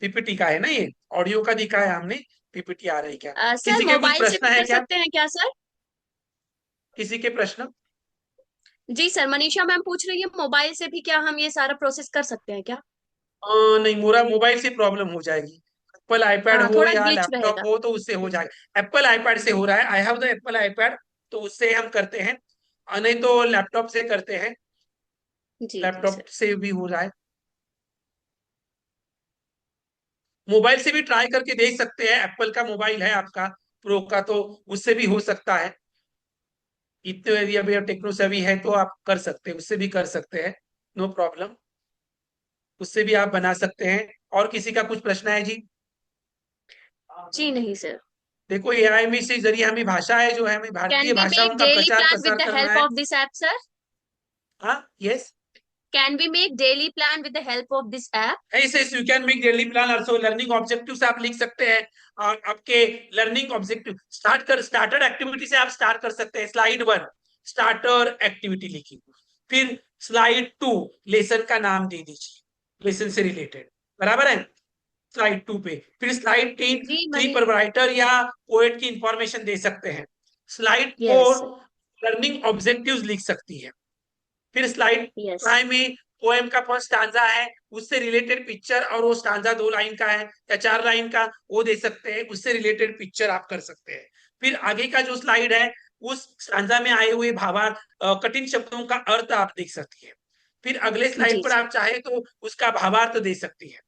पीपीटी का है ना ये, ऑडियो का दिखाया हमने, पीपीटी आ रही क्या? सर किसी के कुछ मोबाइल से प्रश्न भी है कर क्या? सकते हैं क्या सर? किसी के प्रश्न? जी सर, मनीषा मैम पूछ रही है मोबाइल से भी क्या हम ये सारा प्रोसेस कर सकते हैं क्या? नहीं, मोरा मोबाइल से प्रॉब्लम हो जाएगी। एप्पल आईपैड हाँ, हो थोड़ा या ग्लिच लैपटॉप रहेगा। हो तो उससे हो जाएगा। एप्पल आईपैड से हो रहा है, I have the Apple iPad, तो उससे हम करते हैं। नहीं तो लैपटॉप से करते हैं, जी लैपटॉप सर। से भी हो रहा है। मोबाइल से भी ट्राई करके देख सकते हैं, एप्पल का मोबाइल है आपका प्रो का, तो उससे भी हो सकता है। इतने यदि अभी टेक्नो सेवी है तो आप कर सकते हैं, उससे भी कर सकते हैं, नो प्रॉब्लम, उससे भी आप बना सकते हैं। और किसी का कुछ प्रश्न है जी? जी नहीं सर। देखो एआई में से जरिए हमें भाषाएं जो है, हमें कैन भारतीय वी मेक भाषाओं का डेली प्रचार प्लान विद प्रसार द करना हेल्प है। Of this app sir? हाँ, yes, can we make daily plan with the help of this app? ऐसे you can make daily plan also. Learning objectives आप लिख सकते हैं, और आपके लर्निंग ऑब्जेक्टिव स्टार्टर एक्टिविटी से आप स्टार्ट कर सकते हैं। स्लाइड 1 स्टार्टर एक्टिविटी लिखी, फिर स्लाइड 2 लेसन का नाम दे दीजिए, लेसन से रिलेटेड, बराबर है? स्लाइड 2 पे फिर स्लाइड 3 जी थ्री मनी पर राइटर या पोएट की इंफॉर्मेशन दे सकते हैं। स्लाइड यस 4 लर्निंग ऑब्जेक्टिव्स लिख सकती है। फिर स्लाइड यस 5 में पोएम का फर्स्ट स्टांजा है, उससे रिलेटेड पिक्चर, और वो स्टांजा 2 लाइन का है या 4 लाइन का, वो दे सकते हैं, उससे रिलेटेड पिक्चर आप कर सकते हैं। फिर आगे का जो स्लाइड है, उस स्टांजा में आए हुए भावार्थ, कठिन शब्दों का अर्थ आप देख सकती है। फिर अगले स्लाइड जी पर आप चाहे तो उसका भावार्थ दे सकती है।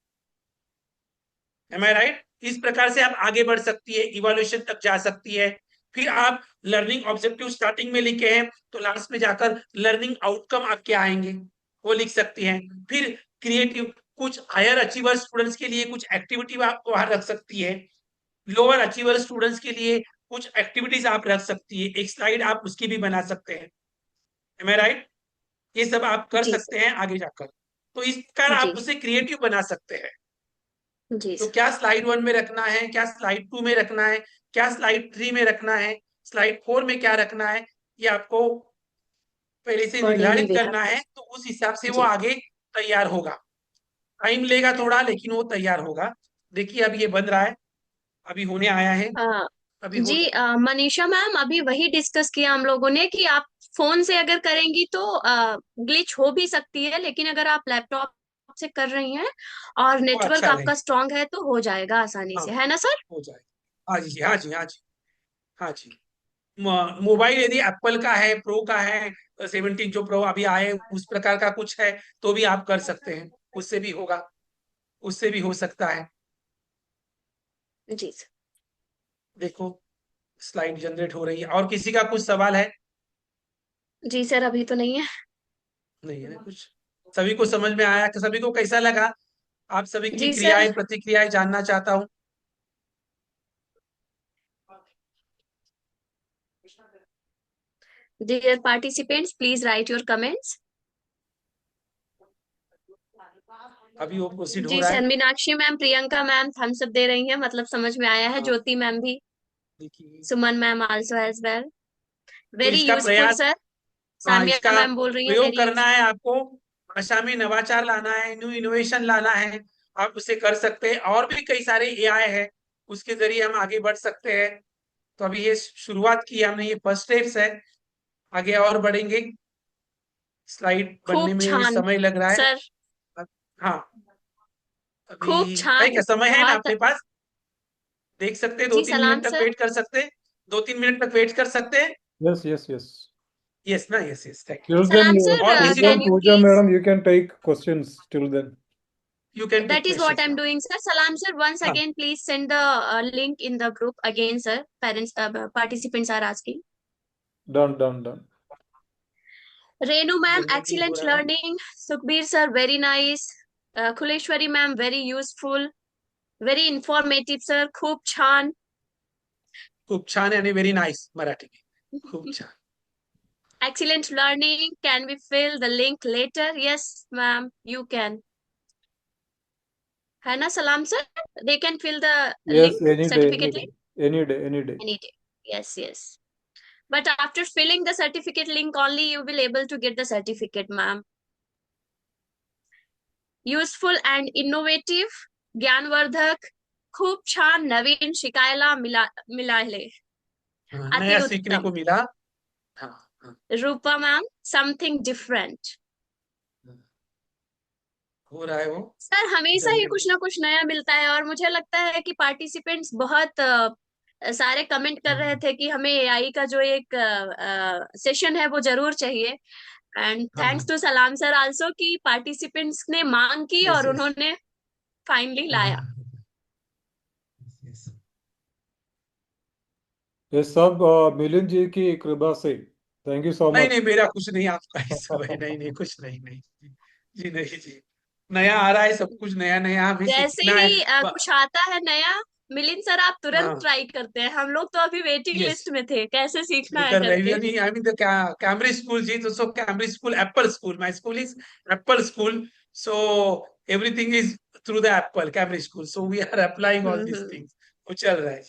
एम आई राइट? इस प्रकार से आप आगे बढ़ सकती है, इवोल्यूशन तक जा सकती है। फिर आप लर्निंग ऑब्जेक्टिव स्टार्टिंग में लिखे हैं, तो लास्ट में जाकर लर्निंग आउटकम आपके आएंगे, वो लिख सकती हैं। फिर क्रिएटिव, कुछ हायर अचीवर स्टूडेंट्स के लिए कुछ एक्टिविटी आप वहां रख सकती है, लोअर अचीवर स्टूडेंट्स के लिए कुछ एक्टिविटीज आप रख सकती है, एक स्लाइड आप उसकी भी बना सकते हैं। एम आई राइट? ये सब आप कर जी सकते हैं आगे जाकर, तो इस प्रकार जी आप उसे क्रिएटिव बना सकते हैं। जी तो सर। क्या स्लाइड 1 में रखना है, क्या स्लाइड 2 में रखना है, क्या स्लाइड 3 में रखना है, स्लाइड 4 में क्या रखना है, ये आपको पहले से अकॉर्डिंगली निर्धारित वी करना हैव है, तो उस हिसाब से वो जी आगे तैयार होगा। टाइम लेगा थोड़ा, लेकिन वो तैयार होगा। देखिए अब ये बन रहा है, अभी होने आया है, अ, अभी हो जी जाएगा। मनीषा मैम अभी वही डिस्कस किया हम लोगों ने कि आप फोन से अगर करेंगी तो ग्लिच हो भी सकती है, लेकिन अगर आप लैपटॉप से कर रही हैं और वो नेटवर्क अच्छा आपका रहेगा, स्ट्रांग है तो हो जाएगा आसानी हाँ से, है ना सर? हो जाएगा। हाँ जी, हाँ जी, हाँ जी, हाँ जी। मोबाइल यदि एप्पल का है, प्रो का है, 17 जो प्रो अभी आए उस प्रकार का कुछ है, तो भी आप कर सकते हैं, उससे भी होगा, उससे भी हो सकता है। जी सर। देखो स्लाइड जनरेट हो रही है, और किसी का कुछ सवाल है? जी सर अभी तो नहीं है। नहीं है ना कुछ? सभी को समझ में आया? कि सभी को कैसा लगा? आप सभी की जी सर। क्रियाएं प्रतिक्रियाएं जानना चाहता हूँ। Dear participants please write your comments. अभी वो प्रोसीड हो जी रहा सर, है, Meenakshi ma'am Priyanka ma'am thumbs up दे रही हैं, मतलब समझ में आया है। हाँ, ज्योति मैम भी, देखिए। सुमन मैम आल्सो एज वेल। तो वेरी इसका यूजफुल प्रयास, सर। हाँ, सान्या इसका मैम बोल रही हैं प्रयोग वेरी करना है यूजफुल। आपको। भाषा में नवाचार लाना है, न्यू इनोवेशन लाना है, आप उसे कर सकते हैं। और भी कई सारे एआई है, उसके जरिए हम आगे बढ़ सकते हैं। तो अभी ये शुरुआत की हमने, ये फर्स्ट स्टेप्स है, आगे और बढ़ेंगे। स्लाइड बनने खूब में छान समय लग रहा है। सर। हाँ, अभी खूब है छान। क्या, समय है ना बहुत। अपने पास? देख सकते हैं, दो जी तीन सलाम मिनट तक सर। वेट कर सकते हैं, 2-3 मिनट तक वेट कर सकते हैं। Yes. यस ना, yes yes, thank Till then, सलाम सर, और किसी को? Can you Pooja please? madam, you can take questions till then. You can take That is what questions I'm now. doing, sir. Salam, sir. Once हाँ, again, please send the link in the group again, sir. Parents, participants are asking. Done. Renu ma'am, generating हो excellent रहा है। learning. Sukhbir sir, very nice. Kuleshwari ma'am, very useful, very informative, sir. खूब छान. खूप छान यानी व्हेरी नाइस मराठी में, खूप छान। Excellent learning. Can we fill the link later? Yes, ma'am. You can. है ना सलाम sir? They can fill the Yes, link, any day, any certificate day. link. Any day, any day. Any day. Yes, yes. But after filling the certificate link only, you will able to get the certificate, ma'am. Useful and innovative, ज्ञानवर्धक, खूप छान नवीन शिकायला मिळाले. नया सीखने अतिउत्तम. को मिला. हाँ, हाँ, रूपा मैम, समथिंग डिफरेंट. हो रहा है वो. सर हमेशा ही जल्दी. कुछ ना कुछ नया मिलता है और मुझे लगता है कि पार्टिसिपेंट्स बहुत सारे कमेंट कर रहे थे कि हमें एआई का जो एक सेशन है वो जरूर चाहिए. एंड थैंक्स टू सलाम सर आल्सो कि पार्टिसिपेंट्स ने मांग की Yes, और yes. उन्होंने फाइनली लाया. Yes. ये सब मिलिंद जी की कृपा से. थैंक यू सो नहीं मच. नहीं, मेरा कुछ नहीं, आपका ही सब है. नहीं नहीं, कुछ नहीं, नहीं जी, नहीं जी. नया आ रहा है, सब कुछ नया नया हमें जैसे सीखना है. ही कुछ आता है नया, मिलिंद सर आप तुरंत हाँ. ट्राई करते हैं. हम लोग तो अभी वेटिंग यस. लिस्ट में थे कैसे सीखना नहीं है कर रही करके. नहीं. I mean the Cambridge school जी. तो so Cambridge school, apple school. My school is apple school. So everything is through the apple Cambridge school. So we are applying all this hmm. Things. वो चल रहा है,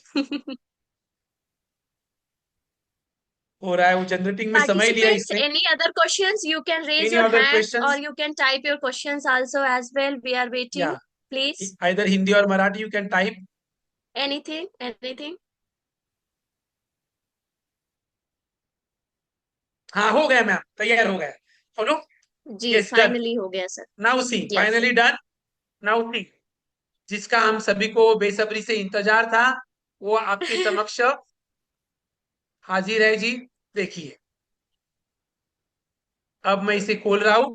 हो रहा है. वो जनरेटिंग में समय लिया Participants, इसने. any other questions? You can raise any your other hand or questions? you can type your questions also as well. We are या waiting. Please. आइदर हिंदी और Marathi, you can type. Anything, anything. हाँ, हो गया मैम, तैयार हो गया. बोलो. जी यस, डन. फाइनली हो गया sir. Now see, yes. Finally done. Now see, जिसका हम सभी को बेसब्री से इंतजार था, वो आपके समक्ष हाजिर है जी. देखिए, अब मैं इसे खोल रहा हूं.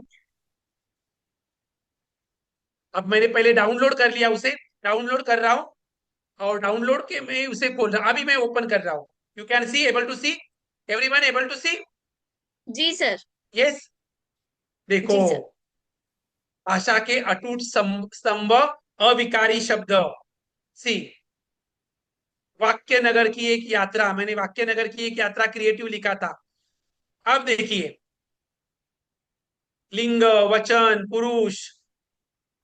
अब मैंने पहले डाउनलोड कर लिया उसे. डाउनलोड कर रहा हूं और डाउनलोड के मैं उसे खोल रहा हूं. अभी मैं ओपन कर रहा हूं. You can see, able to see, everyone able to see. जी सर. यस. देखो, जी सर. भाषा के अटूट स्तंभ, अविकारी शब्द. सी, वाक्य नगर की एक यात्रा. मैंने वाक्य नगर की एक यात्रा क्रिएटिव लिखा था. अब देखिए, लिंग, वचन, पुरुष,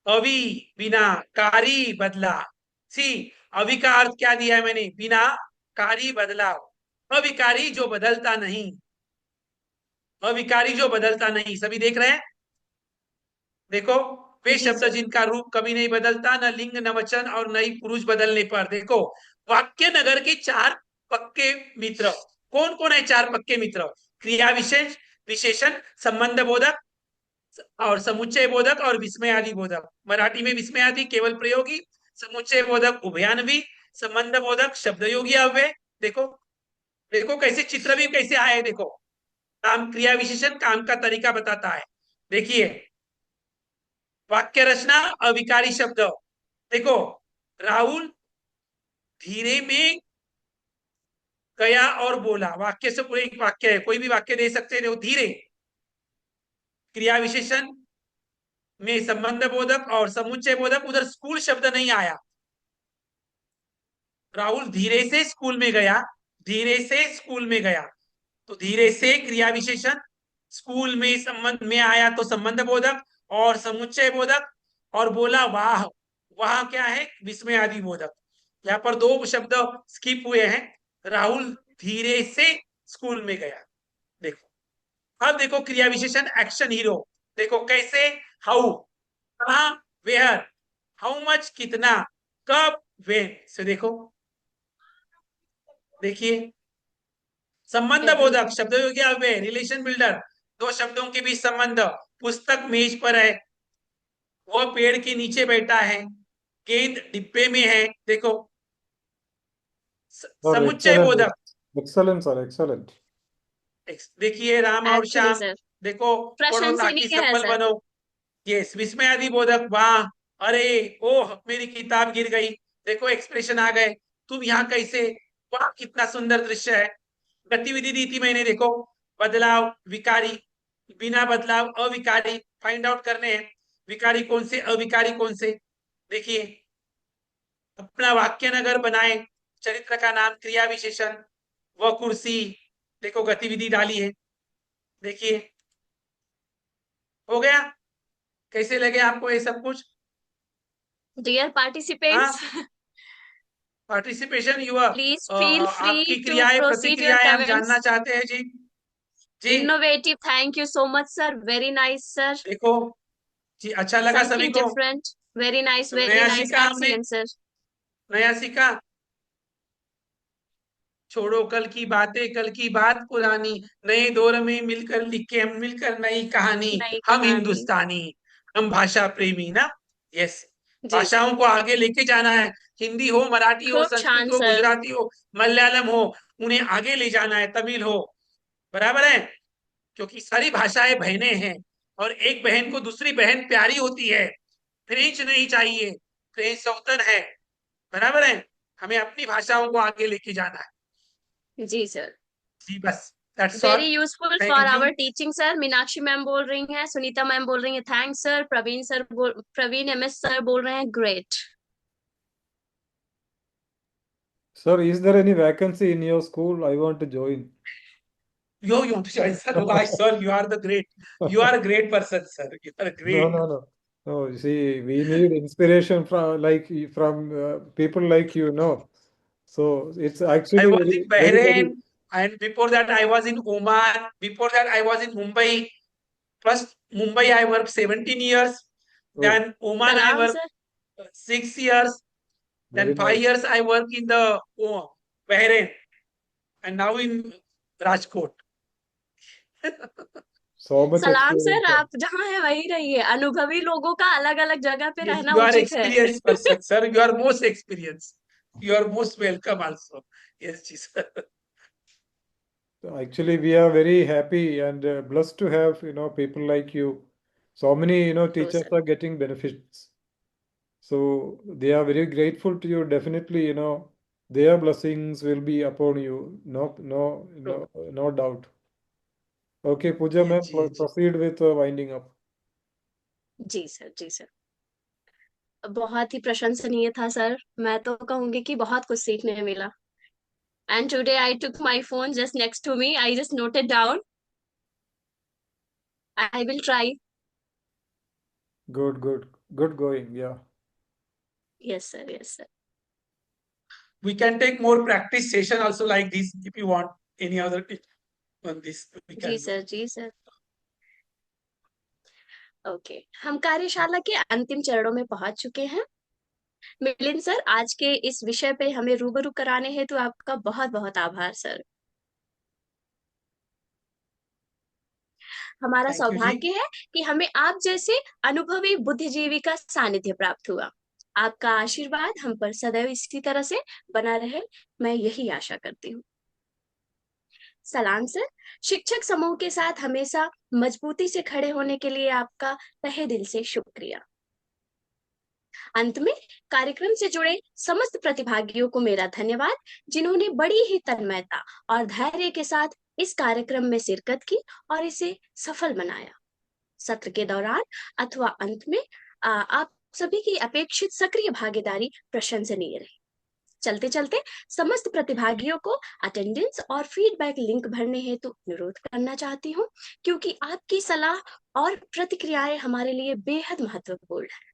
अवि, बिना, कारी, बदला. सी, अवि का अर्थ क्या दिया है मैंने? बिना, कारी, बदलाव. अविकारी जो बदलता नहीं. अविकारी जो बदलता नहीं. सभी देख रहे हैं? देखो, वे जी शब्द सर. जिनका रूप कभी नहीं बदलता, न लिंग, न वचन और न ही पुरुष बदलने पर. देखो, वाक्य नगर के चार पक्के मित्र. कौन कौन है चार पक्के मित्र? क्रिया विशेष, विशेषण, संबंध बोधक और समुच्चय बोधक और विस्मयादि बोधक. मराठी में विस्मयादि केवल प्रयोगी, समुच्चय बोधक उभयान्वी, संबंध बोधक शब्दयोगी अव्यय. देखो, देखो कैसे चित्र भी कैसे आए. देखो, काम, क्रिया विशेषण काम का तरीका बताता है. देखिए, वाक्य रचना, अविकारी शब्द. देखो, राहुल धीरे में गया और बोला. वाक्य से पूरे एक वाक्य है, कोई भी वाक्य दे सकते हैं. धीरे. क्रिया विशेषण में संबंध बोधक और समुच्चय बोधक. उधर स्कूल शब्द नहीं आया. राहुल धीरे से स्कूल में गया, धीरे से स्कूल में गया. तो धीरे से क्रिया विशेषण, स्कूल में संबंध में आया तो संबंध बोधक और समुच्चय बोधक. और बोला वाह, वहां क्या है? विस्मय आदि बोधक. यहाँ पर दो शब्द स्किप हुए हैं. राहुल धीरे से स्कूल में गया. देखो, अब देखो क्रिया विशेषण एक्शन हीरो. देखो कैसे, हाउ, कहा, वेयर, हाउ मच कितना, कब, वेन. से देखो, देखिए, संबंध बोधक शब्दयोगी अव्यय, रिलेशन बिल्डर, दो शब्दों के बीच संबंध. पुस्तक मेज पर है, वह पेड़ के नीचे बैठा है, गेंद डिब्बे में है. देखो, सर समुच्चय एक्सेलेंट. बोधक. Excellent sir, excellent. देखिए, राम और एक्चुअली श्याम. सर देखो, पढ़ो ताकि प्रशंसनीय है सफल सर. बनो. यस, विस्मय आदि बोधक. वाह, अरे, ओह मेरी किताब गिर गई. देखो, एक्सप्रेशन आ गए. तुम यहाँ कैसे? वाह, कितना सुंदर दृश्य है. गतिविधि दी थी मैंने. देखो, बदलाव, विकारी, बिना बदलाव, अविकारी. फाइंड आउट करने हैं विकारी कौन से, अविकारी कौन से. देखिए, अपना वाक्य नगर बनाए, चरित्र का नाम, क्रिया विशेषण, वह कुर्सी. देखो, गतिविधि डाली है. देखिए, हो गया. कैसे लगे आपको ये सब कुछ? डियर हाँ, पार्टिसिपेंट्स, पार्टिसिपेशन युवा Please feel free आपकी to क्रियाएं proceed your प्रतिक्रियाएं हम comments. जानना चाहते हैं जी। जी Innovative. Thank you so much, sir. Very nice, sir. देखो जी, अच्छा लगा सभी Something को। different. Very nice. तो Very नया nice. सीखा हमने, Excellent, sir. नया सीखा। छोड़ो कल की बातें, कल की बात पुरानी, नए दौर में मिलकर लिखे हम मिलकर नई कहानी। नई हम कहानी। हिंदुस्तानी, हम भाषा प्रेमी ना। यस, जी भाषाओं को आगे लेके जाना है। हिंदी हो, मराठी हो, खूब संस्कृत छान हो, सर। गुजराती हो, मलयालम हो, उन्हें आगे ले जाना है। तमिल हो, बराबर है, क्योंकि सारी भाषाएं बहनें हैं और एक बहन को दूसरी बहन प्यारी होती है। फ्रेंच नहीं चाहिए, फ्रेंच सौतन है, बराबर है। हमें अपनी भाषाओं को आगे लेके जाना है जी सर। जी, बस that's all. Very useful for thank you. Our teaching sir. Meenakshi ma'am बोल रही हैं, सुनीता मैम बोल रही हैं thanks sir, Praveen MS sir बोल रहे हैं great. Sir, is there any vacancy in your school? I want to join. You want to join, sir? Why, sir? You are the great. You are a great person, sir. You are No, great. no, no. No, you see, we need inspiration from people like you, no. So it's I actually was very, in very, Bahrain, very. and before that, I was in Oman. Before that, I was in Mumbai. First, Mumbai, I worked 17 years. Oh, Then Oman, I सलाम worked sir. 6 years. very Then 5 nice. years, I work in the Bahrain, and now in Rajkot. So much सलाम experience, सर, sir. आप जहाँ हैं वहीं रहिए। अनुभवी लोगों का अलग अलग जगह पे Yes, रहना you are उचित है। experienced person, sir. You are most experienced. You are most welcome also. Yes, जी, sir. Actually, we are very happy and blessed to have, people like you. So many, True, teachers sir. are getting benefits. So they are very grateful to you. Definitely, their blessings will be upon you. No, no, True. no doubt. Okay, Pooja Yes, ma'am, जी, जी. proceed with winding up. जी सर, जी सर। बहुत ही प्रशंसनीय था सर। मैं तो कहूंगी कि बहुत कुछ सीखने मिला। And today I took my phone just next to me. I just noted down. I will try. Good, good, good going. Yeah. Yes sir, yes sir. We can take more practice session also like this if you want any other tip on this. We जी can do. सर, जी सर। ओके, हम कार्यशाला के अंतिम चरणों में पहुंच चुके हैं। मिलिंद सर, आज के इस विषय पे हमें रूबरू कराने हेतु आपका बहुत बहुत आभार सर। हमारा Thank you, जी. सौभाग्य है कि हमें आप जैसे अनुभवी बुद्धिजीवी का सानिध्य प्राप्त हुआ। आपका आशीर्वाद हम पर सदैव इसी तरह से बना रहे, मैं यही आशा करती हूँ। सलाम सर, शिक्षक समूह के साथ हमेशा मजबूती से खड़े होने के लिए आपका तहे दिल से शुक्रिया। अंत में कार्यक्रम से जुड़े समस्त प्रतिभागियों को मेरा धन्यवाद, जिन्होंने बड़ी ही तन्मयता और धैर्य के साथ इस कार्यक्रम में शिरकत की और इसे सफल बनाया। सत्र के दौरान अथवा अंत में आप सभी की अपेक्षित सक्रिय भागीदारी प्रशंसनीय रही। चलते चलते समस्त प्रतिभागियों को अटेंडेंस और फीडबैक लिंक भरने हेतु अनुरोध करना चाहती हूँ, क्योंकि आपकी सलाह और प्रतिक्रियाएं हमारे लिए बेहद महत्वपूर्ण है।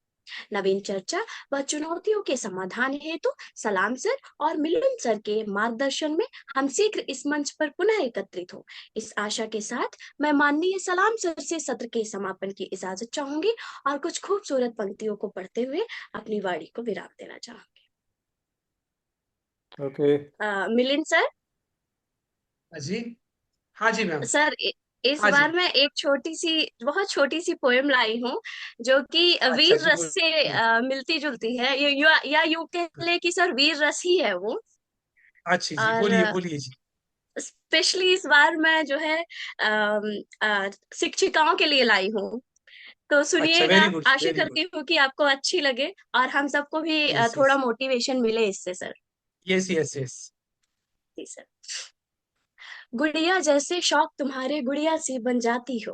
नवीन चर्चा व चुनौतियों के समाधान हेतु सलाम सर और मिलिंद सर के मार्गदर्शन में हम शीघ्र इस मंच पर पुनः एकत्रित हो, इस आशा के साथ मैं माननीय सलाम सर से सत्र के समापन की इजाजत चाहूंगी और कुछ खूबसूरत पंक्तियों को पढ़ते हुए अपनी वाणी को विराम देना चाहूंगी। Okay. मिलिंद सर। जी, हाँ जी मैम। सर, इस हाँ जी. बार मैं एक बहुत छोटी सी पोएम लाई हूँ, जो कि अच्छा वीर जी, रस से मिलती जुलती है। या यूं कह ले कि सर वीर रस ही है वो। अच्छी जी, और बोलिए बोलिए जी. स्पेशली इस बार मैं जो है शिक्षिकाओं के लिए लाई हूँ, तो अच्छा, सुनिएगा। वेरी गुड, आशा वेरी गुड. करती हूँ कि आपको अच्छी लगे और हम सबको भी यस थोड़ा यस मोटिवेशन मिले इससे सर। Yes yes yes. जी सर। गुड़िया जैसे शौक तुम्हारे गुड़िया सी बन जाती हो,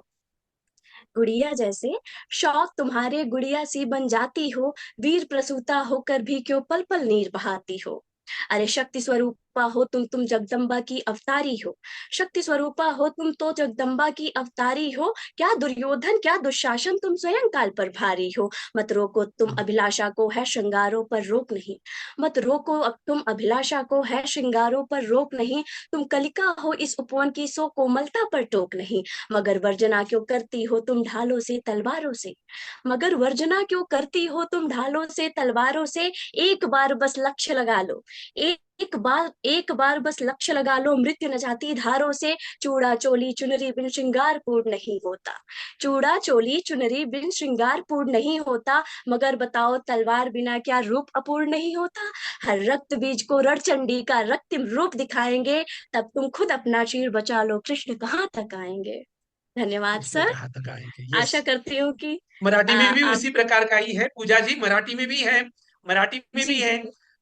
गुड़िया जैसे शौक तुम्हारे गुड़िया सी बन जाती हो, वीर प्रसूता होकर भी क्यों पल पल नीर बहाती हो। अरे शक्ति स्वरूप हो तुम जगदम्बा की अवतारी हो। शक्ति स्वरूपा हो तुम तो जगदम्बा की अवतारी हो। क्या दुर्योधन क्या दुशासन तुम स्वयं काल पर भारी हो। मत रोको तुम अभिलाषा को है श्रृंगारों पर रोक नहीं। मत रोको अब तुम अभिलाषा को है श्रृंगारों पर रोक नहीं। तुम कलिका हो इस उपवन की सो कोमलता पर टोक नहीं। मगर वर्जना क्यों करती हो तुम ढालों से तलवारों से। मगर वर्जना क्यों करती हो तुम ढालों से तलवारों से। एक बार बस लक्ष्य लगा लो। एक बार बस लक्ष्य लगा लो। मृत्यु न जाती धारों से। चूड़ा चोली चुनरी बिन श्रृंगार पूर्ण नहीं होता। चूड़ा चोली चुनरी बिन श्रृंगार पूर्ण नहीं होता। मगर बताओ तलवार बिना क्या रूप अपूर्ण नहीं होता। हर रक्त बीज को रणचंडी का रक्तिम रूप दिखाएंगे। तब तुम खुद अपना चीर बचा लो कृष्ण कहाँ तक आएंगे। धन्यवाद कृष्ण सर। कहाँ तक आएंगे। यस, आशा करती हूँ कि मराठी में भी आप उसी प्रकार का ही है पूजा जी, मराठी में भी है, मराठी में जी भी है।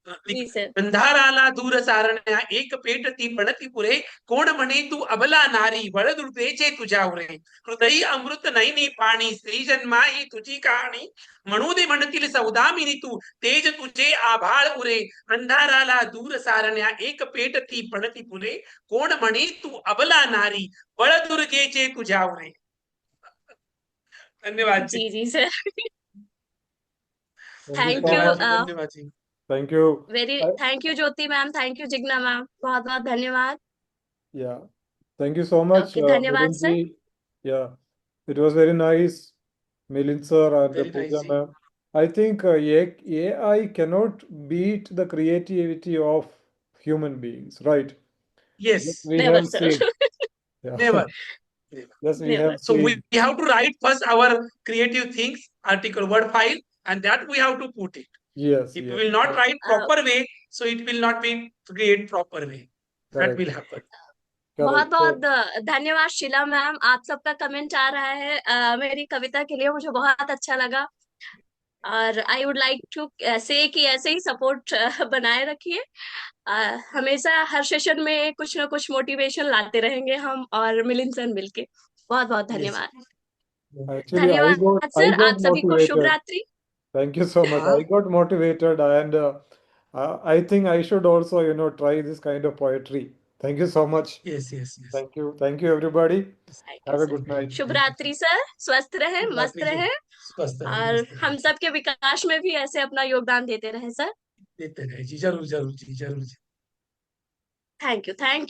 जी जी सर। अंधाराला दूर सारण्या एक पेट ती पडती पुरे, कोण म्हणे तू अबला नारी बळ दुर्देचे तुझ्या उरे, हृदयी अमृत नैनी पाणी स्त्री जन्मा ही तुझी कहाणी, म्हणू दे म्हणतील सौदामिनी तू तेज तुझे आभाळ उरे, अंधाराला दूर सारण्या एक पेट ती पडती पुरे, कोण म्हणे तू अबला नारी बळ दुर्जेचे तुझ्या उरे। धन्यवाद जी, जी जी sir. Thank you thank so you much. धन्यवाद जी। Thank you. Very I, thank you Jyoti ma'am, thank you Jigna ma'am, बहुत बहुत धन्यवाद। yeah. Thank you so much, okay धन्यवाद Milind sir. ji. Yeah. It was very nice, Milind sir and very nice Pooja ji. ma'am. I think AI cannot beat the creativity of human beings, right? Yes, Yes, we never have sir. seen. Yeah. Never. Yes, we never. have So we seen. have to write first our creative things, article word file, and that we have to put it. Yes, If we yes. will not write proper way, so it will not be create proper way. That Correct. will happen. बहुत Correct. बहुत धन्यवाद शीला मैम, आप सबका कमेंट आ रहा है मेरी कविता के लिए, मुझे बहुत अच्छा लगा। और आई वुड लाइक टू से कि ऐसे ही सपोर्ट बनाए रखिए। हमेशा हर सेशन में कुछ ना कुछ मोटिवेशन लाते रहेंगे हम और मिलिंद सर मिलके। बहुत बहुत Yes. धन्यवाद। Actually, धन्यवाद I सर, got आप सभी को शुभ motivated. रात्रि। Thank you so much. हाँ, I got motivated, and I think I should also, try this kind of poetry. Thank you so much. yes, yes, yes. Thank you. Thank you, everybody. Thank you Have a sir. good night. Shubh Thank you. रात्रि सर, स्वस्थ रहे शुभ मस्त रात्रि जी। रहे स्वस्थ रहे, और मस्त रहे। हम सब के विकास में भी ऐसे अपना योगदान देते रहे सर। देते रहे जी, जरूर जरूर जी, जरूर जी। Thank you thank you.